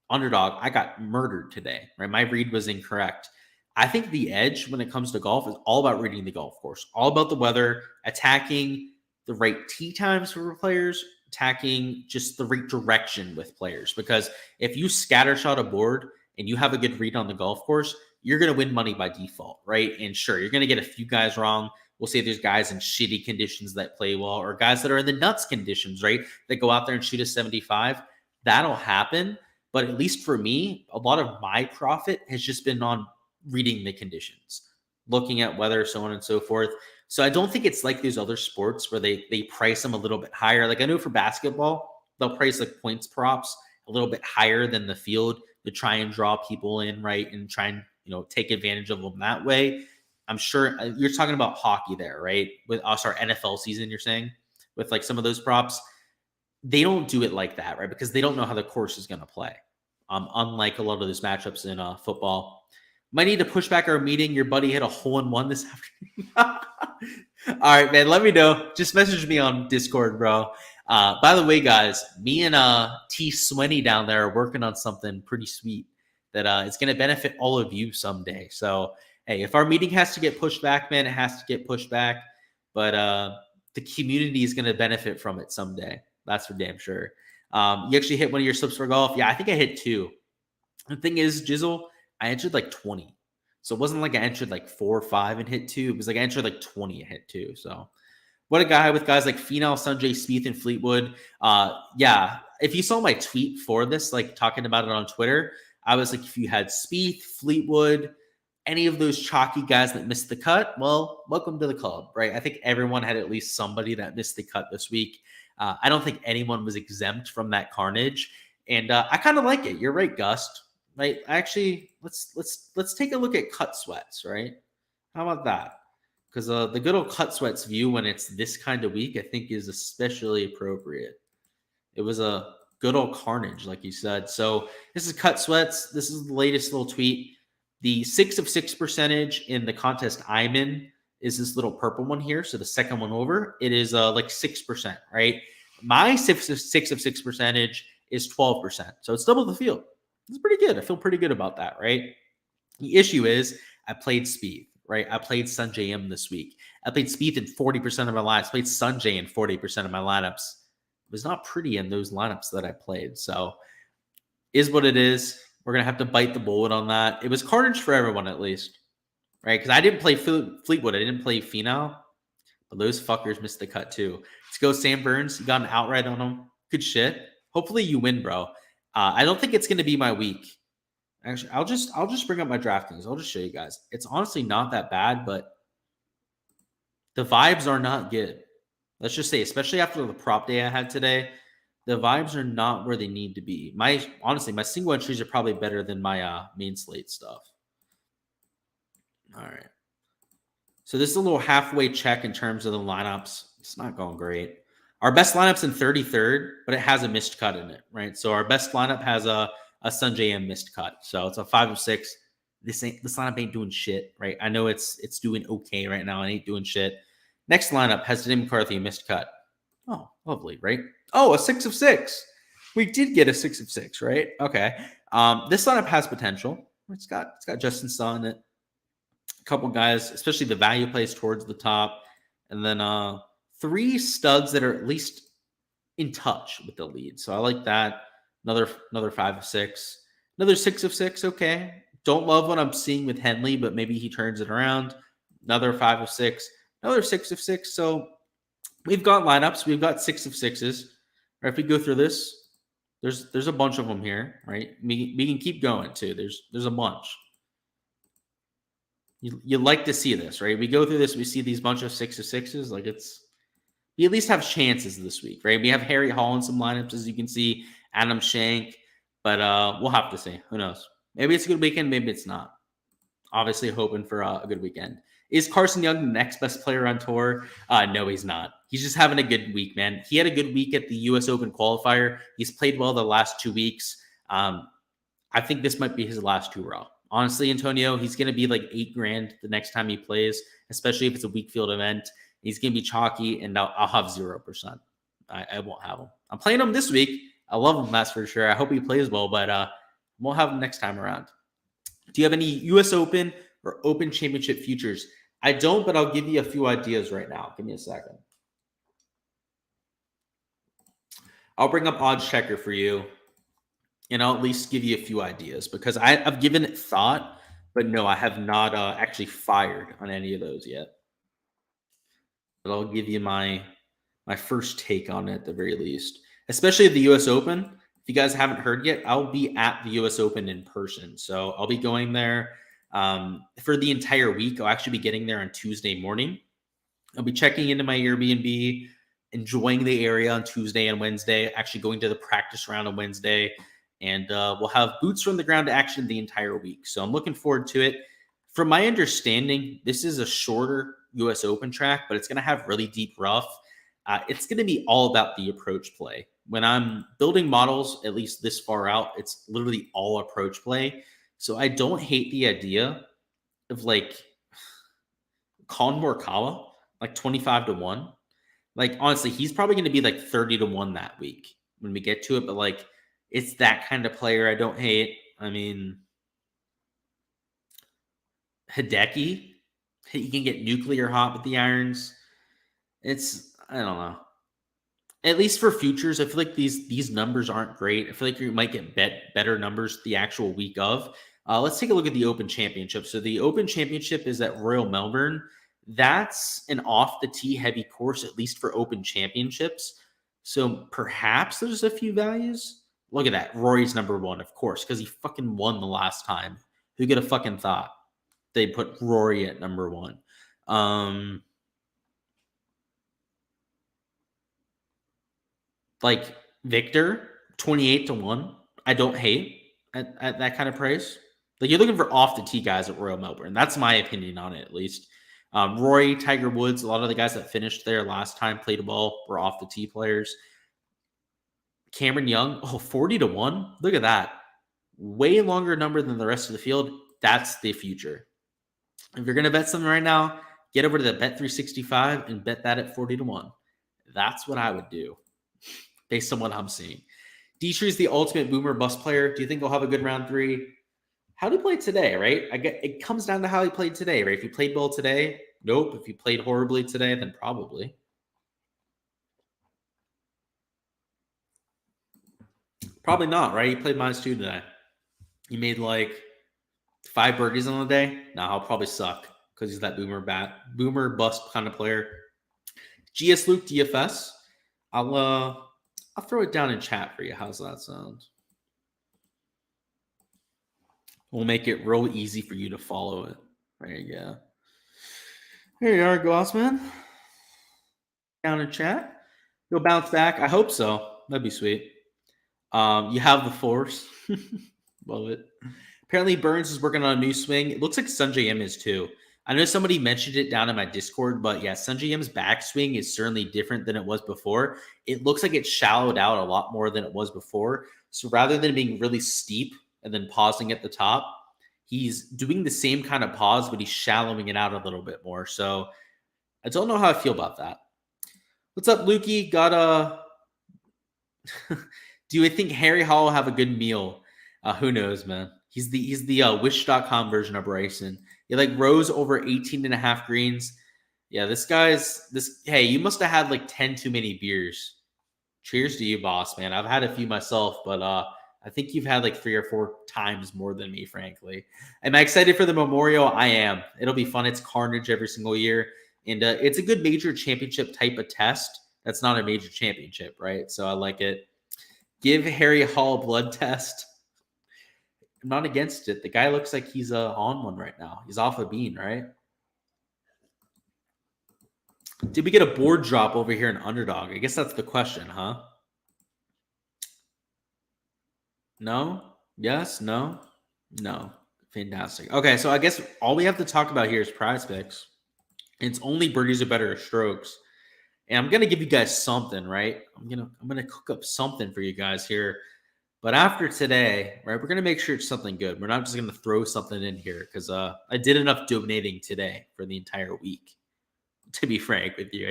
Underdog, I got murdered today, right? My read was incorrect. I think the edge when it comes to golf is all about reading the golf course, all about the weather, attacking the right tee times for players, attacking just the right direction with players. Because if you scattershot a board and you have a good read on the golf course, you're going to win money by default, right? And sure, you're going to get a few guys wrong. We'll say there's guys in shitty conditions that play well, or guys that are in the nuts conditions, right? That go out there and shoot a 75. That'll happen. But at least for me, a lot of my profit has just been on reading the conditions, looking at weather, so on and so forth. So I don't think it's like these other sports where they price them a little bit higher. Like I know for basketball, they'll price like points props a little bit higher than the field to try and draw people in, right? And try and, take advantage of them that way. I'm sure you're talking about hockey there, right? With us, our NFL season, you're saying, with like some of those props. They don't do it like that, right? Because they don't know how the course is going to play. Unlike a lot of those matchups in football. Might need to push back our meeting. Your buddy hit a hole-in-one this afternoon. All right, man. Let me know. Just message me on Discord, bro. By the way, guys, me and T. Swinney down there are working on something pretty sweet that it's going to benefit all of you someday. So, hey, if our meeting has to get pushed back, man, it has to get pushed back. But the community is going to benefit from it someday. That's for damn sure. You actually hit one of your slips for golf? Yeah, I think I hit 2. The thing is, Jizzle, I entered like 20. So it wasn't like I entered like 4 or 5 and hit 2. It was like I entered like 20 and hit 2. So what a guy with guys like Finau, Sanjay, Spieth, and Fleetwood. Yeah, if you saw my tweet for this, like talking about it on Twitter, I was like, if you had Spieth, Fleetwood, any of those chalky guys that missed the cut, well, welcome to the club, right? I think everyone had at least somebody that missed the cut this week. I don't think anyone was exempt from that carnage, and I kind of like it. You're right, Gust. Right? Actually, let's take a look at cut sweats. Right? How about that? Because the good old cut sweats view when it's this kind of week, I think, is especially appropriate. It was a good old carnage, like you said. So this is cut sweats. This is the latest little tweet. The 6 of 6 percentage in the contest I'm in is this little purple one here. So the second one over, it is like 6%, right? My 6 of 6 percentage is 12%. So it's double the field. It's pretty good. I feel pretty good about that, right? The issue is I played Spieth, right? I played Sanjay M this week. I played Spieth in 40% of my lineups. I played Sanjay in 40% of my lineups. It was not pretty in those lineups that I played. So is what it is. We're going to have to bite the bullet on that. It was carnage for everyone at least, right? Because I didn't play Fleetwood. I didn't play Finau. But those fuckers missed the cut too. Let's go Sam Burns. You got an outright on him. Good shit. Hopefully you win, bro. I don't think it's going to be my week. Actually, I'll just bring up my Draftkings. I'll just show you guys. It's honestly not that bad, but the vibes are not good. Let's just say, especially after the prop day I had today, the vibes are not where they need to be. Honestly, my single entries are probably better than my main slate stuff. All right. So this is a little halfway check in terms of the lineups. It's not going great. Our best lineup's in 33rd, but it has a missed cut in it, right? So our best lineup has a Sanjay M missed cut. So it's a 5 of 6. This lineup ain't doing shit, right? I know it's doing okay right now. It ain't doing shit. Next lineup has Tim McCarthy missed cut. Oh, lovely, right? Oh, a 6 of 6. We did get a 6 of 6, right? Okay. This lineup has potential. It's got Justin Suh in it. A couple guys, especially the value plays towards the top, and then 3 studs that are at least in touch with the lead. So I like that. Another 5 of 6. Another 6 of 6. Okay. Don't love what I'm seeing with Henley, but maybe he turns it around. Another 5 of 6. Another 6 of 6. So we've got lineups. We've got 6 of 6s. Right, if we go through this, there's a bunch of them here, right? We can keep going too. There's a bunch. You like to see this, right? We go through this, we see these bunch of 6 of 6s. Like we at least have chances this week, right? We have Harry Hall in some lineups, as you can see, Adam Shank, but we'll have to see. Who knows? Maybe it's a good weekend, maybe it's not. Obviously hoping for a good weekend. Is Carson Young the next best player on tour? No, he's not. He's just having a good week, man. He had a good week at the U.S. Open qualifier. He's played well the last 2 weeks. I think this might be his last hurrah. Honestly, Antonio, he's going to be like $8,000 the next time he plays, especially if it's a weak field event. He's going to be chalky, and I'll have 0%. I won't have him. I'm playing him this week. I love him, that's for sure. I hope he plays well, but won't have him next time around. Do you have any U.S. Open or Open Championship futures? I don't, but I'll give you a few ideas right now. Give me a second. I'll bring up Odds Checker for you, and I'll at least give you a few ideas because I've given it thought, but no, I have not actually fired on any of those yet. But I'll give you my first take on it at the very least, especially at the U.S. Open. If you guys haven't heard yet, I'll be at the U.S. Open in person. So I'll be going there for the entire week. I'll actually be getting there on Tuesday morning. I'll be checking into my Airbnb, enjoying the area on Tuesday and Wednesday, actually going to the practice round on Wednesday. And we'll have boots from the ground action the entire week. So I'm looking forward to it. From my understanding, this is a shorter U.S. Open track, but it's going to have really deep rough. It's going to be all about the approach play. When I'm building models, at least this far out, it's literally all approach play. So I don't hate the idea of like Colin Morikawa, like 25-1. Like, honestly, he's probably going to be like 30-1 that week when we get to it. But like, it's that kind of player I don't hate. I mean, Hideki, he can get nuclear hot with the irons. I don't know. At least for futures, I feel like these numbers aren't great. I feel like you might get better numbers the actual week of. Let's take a look at the Open Championship. So the Open Championship is at Royal Melbourne. That's an off-the-tee heavy course, at least for Open Championships. So perhaps there's a few values. Look at that. Rory's number one, of course, because he fucking won the last time. Who could have fucking thought they put Rory at number one? Like Victor, 28-1. I don't hate at that kind of price. Like, you're looking for off-the-tee guys at Royal Melbourne. That's my opinion on it, at least. Rory, Tiger Woods, a lot of the guys that finished there last time, played well, were off-the-tee players. Cameron Young, 40-1. Look at that. Way longer number than the rest of the field. That's the future. If you're going to bet something right now, get over to the Bet365 and bet that at 40-1. That's what I would do based on what I'm seeing. Dietrich's the ultimate boomer bust player. Do you think he'll have a good round three? How did he play today, right? It comes down to how he played today, right? If he played well today, nope. If he played horribly today, then probably. Probably not, right? He played -2 today. He made like 5 birdies on the day. Now he'll probably suck because he's that boomer bust kind of player. Gsluke DFS. I'll throw it down in chat for you. How's that sound? We'll make it real easy for you to follow it. There you go. Here you are, Glossman. Down in chat. You'll bounce back. I hope so. That'd be sweet. You have the force. Love it. Apparently, Burns is working on a new swing. It looks like Sanjay M is too. I know somebody mentioned it down in my Discord, but yeah, Sanjay M's backswing is certainly different than it was before. It looks like it's shallowed out a lot more than it was before. So rather than being really steep and then pausing at the top, he's doing the same kind of pause, but he's shallowing it out a little bit more. So I don't know how I feel about that. What's up, Lukey? Got a... Do you think Harry Hall will have a good meal? Who knows, man? He's the Wish.com version of Bryson. He like rose over 18.5 greens. Yeah, hey, you must have had like 10 too many beers. Cheers to you, boss, man. I've had a few myself, but I think you've had like 3 or 4 times more than me, frankly. Am I excited for the Memorial? I am. It'll be fun. It's carnage every single year. And it's a good major championship type of test. That's not a major championship, right? So I like it. Give Harry Hall a blood test. I'm not against it. The guy looks like he's on one right now. He's off a bean, right? Did we get a board drop over here in Underdog? I guess that's the question, huh? No? Yes? No? No. Fantastic. Okay, so I guess all we have to talk about here is prize picks. It's only birdies are better strokes. And I'm gonna give you guys something, right? I'm gonna cook up something for you guys here. But after today, right, we're gonna make sure it's something good. We're not just gonna throw something in here because I did enough donating today for the entire week to be frank with you.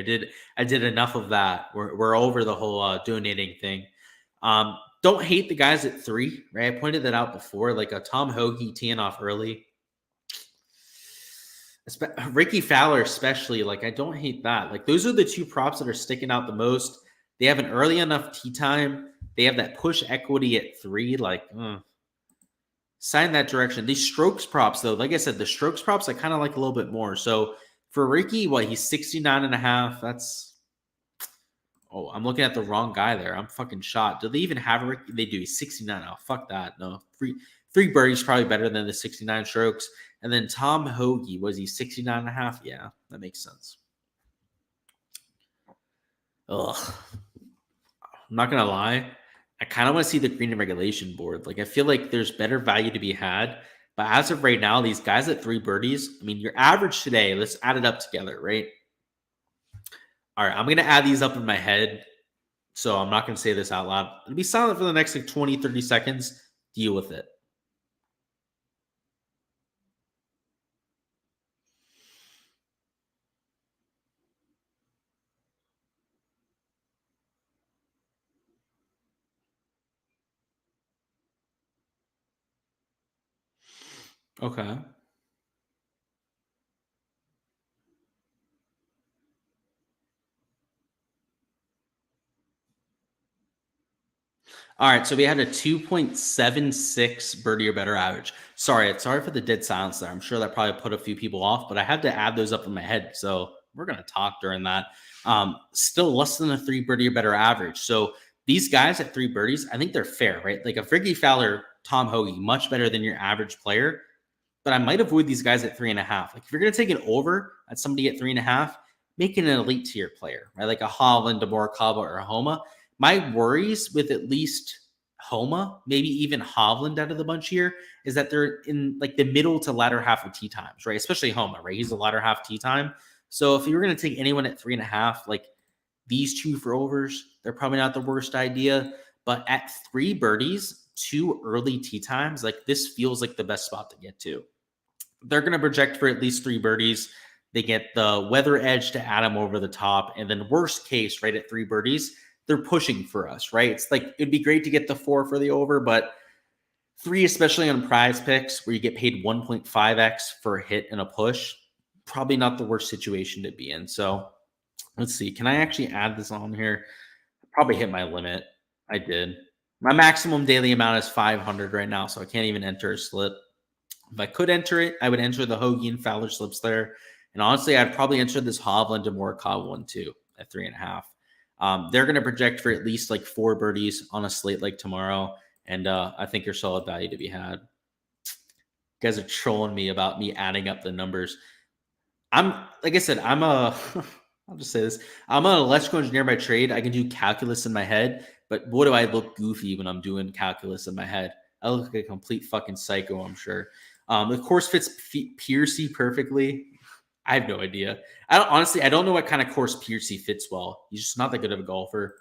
I did enough of that. We're over the whole donating thing. Don't hate the guys at 3, right? I pointed that out before, like a Tom Hoagie teeing off early. Ricky Fowler, especially, like I don't hate that. Like those are the 2 props that are sticking out the most. They have an early enough tee time. They have that push equity at 3. Like, sign that direction. These strokes props, though, like I said, the strokes props I kind of like a little bit more. So for Ricky, he's 69.5. That's I'm looking at the wrong guy there. I'm fucking shot. Do they even have a Ricky? They do. He's 69. Oh, fuck that. No. Three birdies probably better than the 69 strokes. And then Tom Hoagie, was he 69.5? Yeah, that makes sense. Ugh. I'm not gonna lie. I kind of want to see the green and regulation board. Like I feel like there's better value to be had. But as of right now, these guys at 3 birdies, I mean, your average today, let's add it up together, right? All right, I'm going to add these up in my head. So I'm not going to say this out loud. It'll be silent for the next like 20, 30 seconds. Deal with it. Okay. All right, so we had a 2.76 birdie or better average. Sorry for the dead silence there. I'm sure that probably put a few people off, but I had to add those up in my head. So we're going to talk during that. Still less than a 3 birdie or better average. So these guys at 3 birdies, I think they're fair, right? Like a Ricky Fowler, Tom Hoagie, much better than your average player. But I might avoid these guys at 3.5. Like if you're going to take it over at somebody at 3.5, make it an elite tier player, right? Like a Hovland, a Morikawa, or a Homa. My worries with at least Homa, maybe even Hovland out of the bunch here, is that they're in like the middle to latter half of tee times, right? Especially Homa, right? He's the latter half tee time. So if you were going to take anyone at 3.5, like these 2 for overs, they're probably not the worst idea. But at 3 birdies, 2 early tee times, like this feels like the best spot to get to. They're going to project for at least 3 birdies. They get the weather edge to add them over the top. And then worst case, right at 3 birdies, they're pushing for us, right? It's like, it'd be great to get the 4 for the over, but 3, especially on prize picks where you get paid 1.5x for a hit and a push, probably not the worst situation to be in. So let's see. Can I actually add this on here? Probably hit my limit. I did. My maximum daily amount is 500 right now, so I can't even enter a slip. If I could enter it, I would enter the Hoagie and Fowler slips there. And honestly, I'd probably enter this Hovland and Morikawa one too at 3.5. They're going to project for at least like 4 birdies on a slate like tomorrow. And I think there's solid value to be had. You guys are trolling me about me adding up the numbers. Like I said, I'll just say this. I'm an electrical engineer by trade. I can do calculus in my head, but boy, do I look goofy when I'm doing calculus in my head. I look like a complete fucking psycho, I'm sure. The course fits Piercy perfectly. I have no idea. I don't know what kind of course Piercy fits well. He's just not that good of a golfer.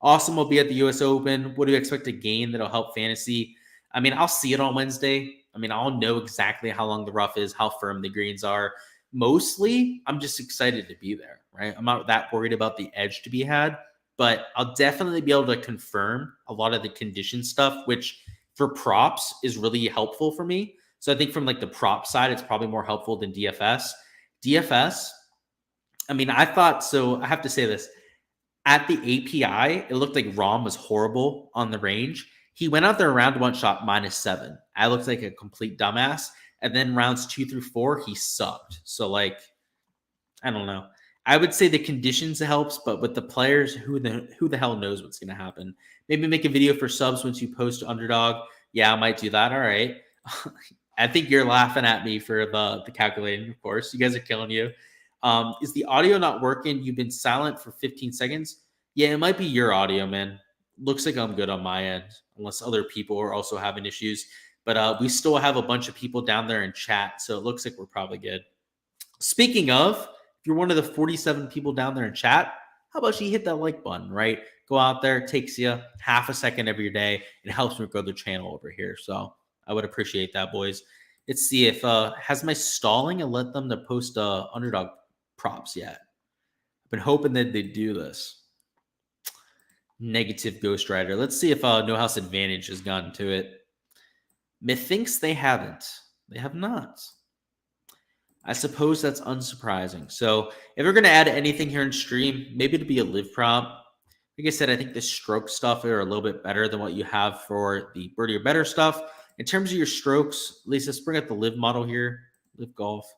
Austin will be at the U.S. Open. What do you expect to gain that'll help fantasy? I mean, I'll see it on Wednesday. I mean, I'll know exactly how long the rough is, how firm the greens are. Mostly, I'm just excited to be there, right? I'm not that worried about the edge to be had, but I'll definitely be able to confirm a lot of the condition stuff, which for props is really helpful for me. So I think from like the prop side, it's probably more helpful than DFS. DFS, I mean, I have to say this. At the API, it looked like Rahm was horrible on the range. He went out there round 1 shot -7. I looked like a complete dumbass. And then rounds 2 through 4, he sucked. So like, I don't know. I would say the conditions helps, but with the players, who the hell knows what's going to happen? Maybe make a video for subs once you post to Underdog. Yeah, I might do that. All right. I think you're laughing at me for the calculating, of course. You guys are killing you. Is the audio not working? You've been silent for 15 seconds. Yeah, it might be your audio, man. Looks like I'm good on my end, unless other people are also having issues. But we still have a bunch of people down there in chat, so it looks like we're probably good. Speaking of, if you're one of the 47 people down there in chat, how about you hit that like button, right? Go out there. It takes you half a second every day. It helps me grow the channel over here. So I would appreciate that, boys. Let's see if has my stalling and let them to post Underdog props yet. Been hoping that they'd do this. Negative Ghost Rider. Let's see if No House Advantage has gotten to it. Methinks they haven't. They have not. I suppose that's unsurprising. So if we're going to add anything here in stream, maybe it'd be a live prop. Like I said, I think the stroke stuff are a little bit better than what you have for the birdie or better stuff. In terms of your strokes, at least let's bring up the live model here, live golf.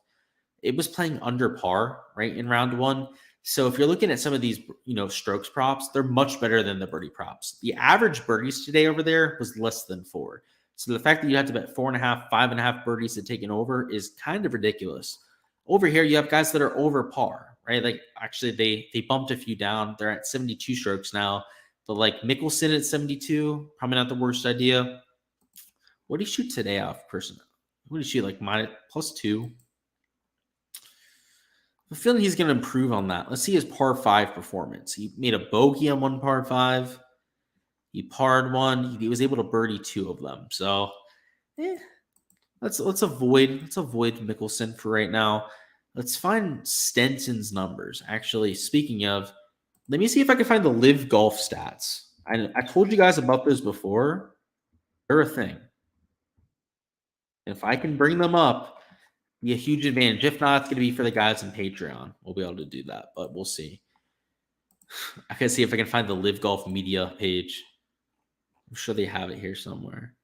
It was playing under par, right, in round one. So if you're looking at some of these, strokes props, they're much better than the birdie props. The average birdies today over there was less than 4. So the fact that you have to bet 4.5, 5.5 birdies to take an over is kind of ridiculous. Over here, you have guys that are over par, right? Like actually they bumped a few down. They're at 72 strokes now. But like Mickelson at 72, probably not the worst idea. What do you shoot today off person? What do you shoot, like +2? I'm feeling he's going to improve on that. Let's see his par 5 performance. He made a bogey on one par 5. He parred one. He was able to birdie 2 of them. So, let's avoid Mickelson for right now. Let's find Stenson's numbers. Actually, speaking of, let me see if I can find the live golf stats. I told you guys about those before. They're a thing. If I can bring them up, be a huge advantage. If not, it's going to be for the guys in Patreon. We'll be able to do that, but we'll see. I can see if I can find the Live Golf Media page. I'm sure they have it here somewhere.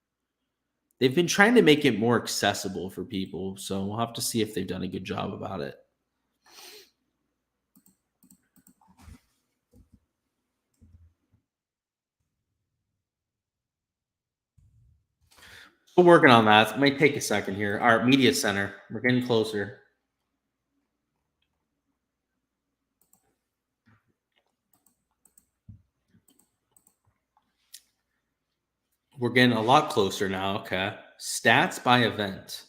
They've been trying to make it more accessible for people, so we'll have to see if they've done a good job about it. We're working on that. It might take a second here. Our media center. We're getting closer. We're getting a lot closer now. Okay. Stats by event.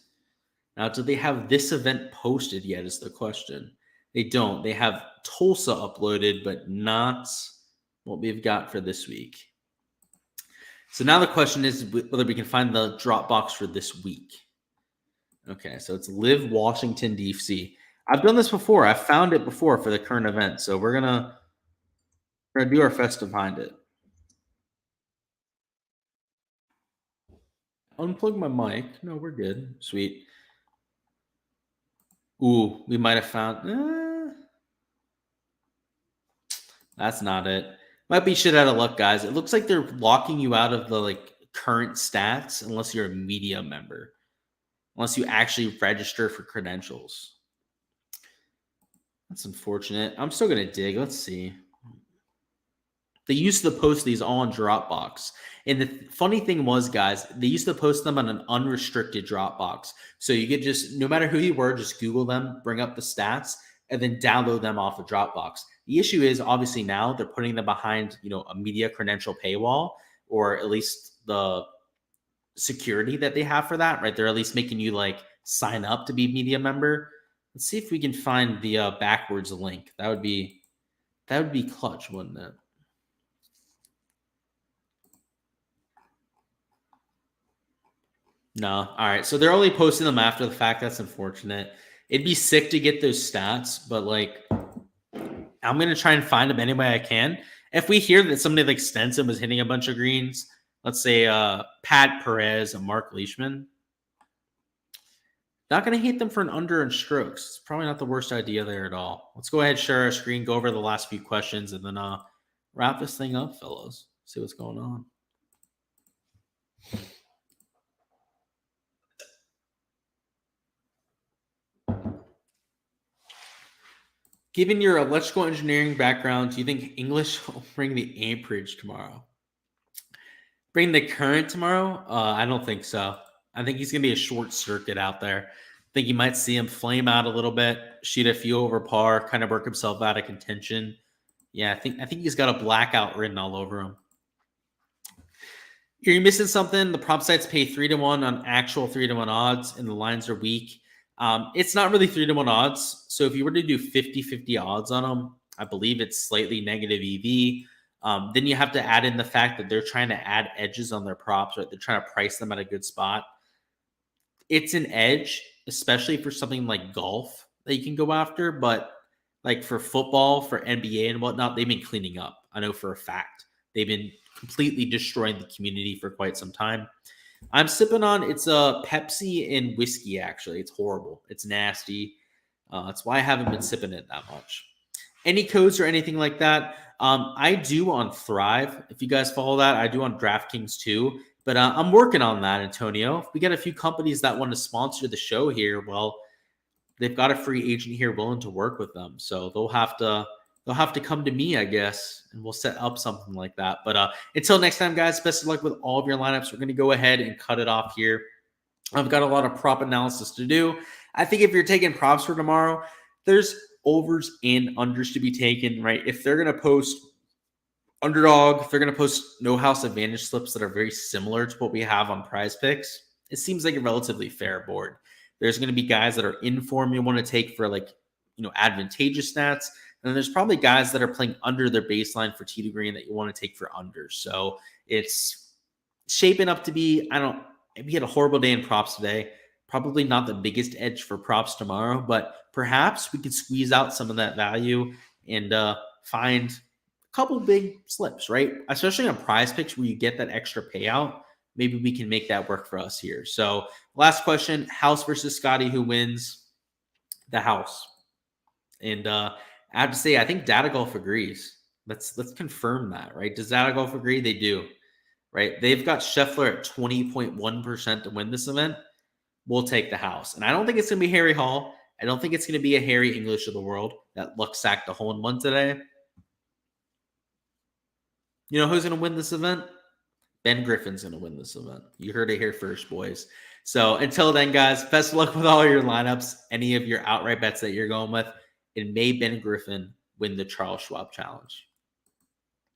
Now, do they have this event posted yet is the question. They don't. They have Tulsa uploaded, but not what we've got for this week. So now the question is whether we can find the Dropbox for this week. Okay, so it's Live Washington, D.C. I've done this before. I've found it before for the current event. So we're gonna do our best to find it. Unplug my mic. No, we're good. Sweet. Ooh, we might have found. That's not it. Might be shit out of luck, guys. It looks like they're locking you out of the current stats unless you're a media member. Unless you actually register for credentials. That's unfortunate. I'm still going to dig. Let's see. They used to post these all on Dropbox. And the funny thing was, guys, they used to post them on an unrestricted Dropbox. So you could just, no matter who you were, just Google them, bring up the stats, and then download them off of Dropbox. The issue is, obviously, now they're putting them behind, a media credential paywall, or at least the security that they have for that, right? They're at least making you sign up to be a media member. Let's see if we can find the backwards link. That would be clutch, wouldn't it? No. All right. So they're only posting them after the fact. That's unfortunate. It'd be sick to get those stats, but I'm going to try and find them any way I can. If we hear that somebody like Stenson was hitting a bunch of greens, let's say Pat Perez and Mark Leishman, not going to hate them for an under in strokes. It's probably not the worst idea there at all. Let's go ahead, share our screen, go over the last few questions, and then wrap this thing up, fellas. See what's going on. Given your electrical engineering background, do you think English will bring the amperage tomorrow? Bring the current tomorrow? I don't think so. I think he's going to be a short circuit out there. I think you might see him flame out a little bit, shoot a few over par, kind of work himself out of contention. Yeah, I think he's got a blackout written all over him. You're missing something. The prop sites pay 3-1 on actual 3-1 odds, and the lines are weak. It's not really 3-1 odds. So if you were to do 50-50 odds on them, I believe it's slightly negative EV. Then you have to add in the fact that they're trying to add edges on their props, right? They're trying to price them at a good spot. It's an edge, especially for something like golf that you can go after, but like for football, for NBA and whatnot, they've been cleaning up. I know for a fact. They've been completely destroying the community for quite some time. I'm sipping on, it's a Pepsi and whiskey, actually. It's horrible. It's nasty. That's why I haven't been sipping it that much. Any codes or anything like that? I do on Thrive. If you guys follow that, I do on Draftkings too. But I'm working on that, Antonio. If we get a few companies that want to sponsor the show here, well, they've got a free agent here willing to work with them. So they'll have to come to me, I guess, and we'll set up something like that. But until next time, guys, best of luck with all of your lineups. We're going to go ahead and cut it off here. I've got a lot of prop analysis to do. I think if you're taking props for tomorrow, there's overs and unders to be taken, right? If they're going to post Underdog, if they're going to post no house advantage slips that are very similar to what we have on Prize Picks, it seems like a relatively fair board. There's going to be guys that are in form you want to take for advantageous stats. And then there's probably guys that are playing under their baseline for T to green that you want to take for under. So it's shaping up to be, we had a horrible day in props today. Probably not the biggest edge for props tomorrow, but perhaps we could squeeze out some of that value and find a couple big slips, right? Especially on Prize Picks where you get that extra payout. Maybe we can make that work for us here. So last question, House versus Scotty, who wins? The House. And I have to say, I think Data Golf agrees. Let's confirm that, right? Does Data Golf agree? They do, right? They've got Scheffler at 20.1% to win this event. We'll take the House. And I don't think it's going to be Harry Hall. I don't think it's going to be a Harry English of the world that luck sacked a hole-in-one today. You know who's going to win this event? Ben Griffin's going to win this event. You heard it here first, boys. So until then, guys, best of luck with all your lineups, any of your outright bets that you're going with, and may Ben Griffin win the Charles Schwab Challenge.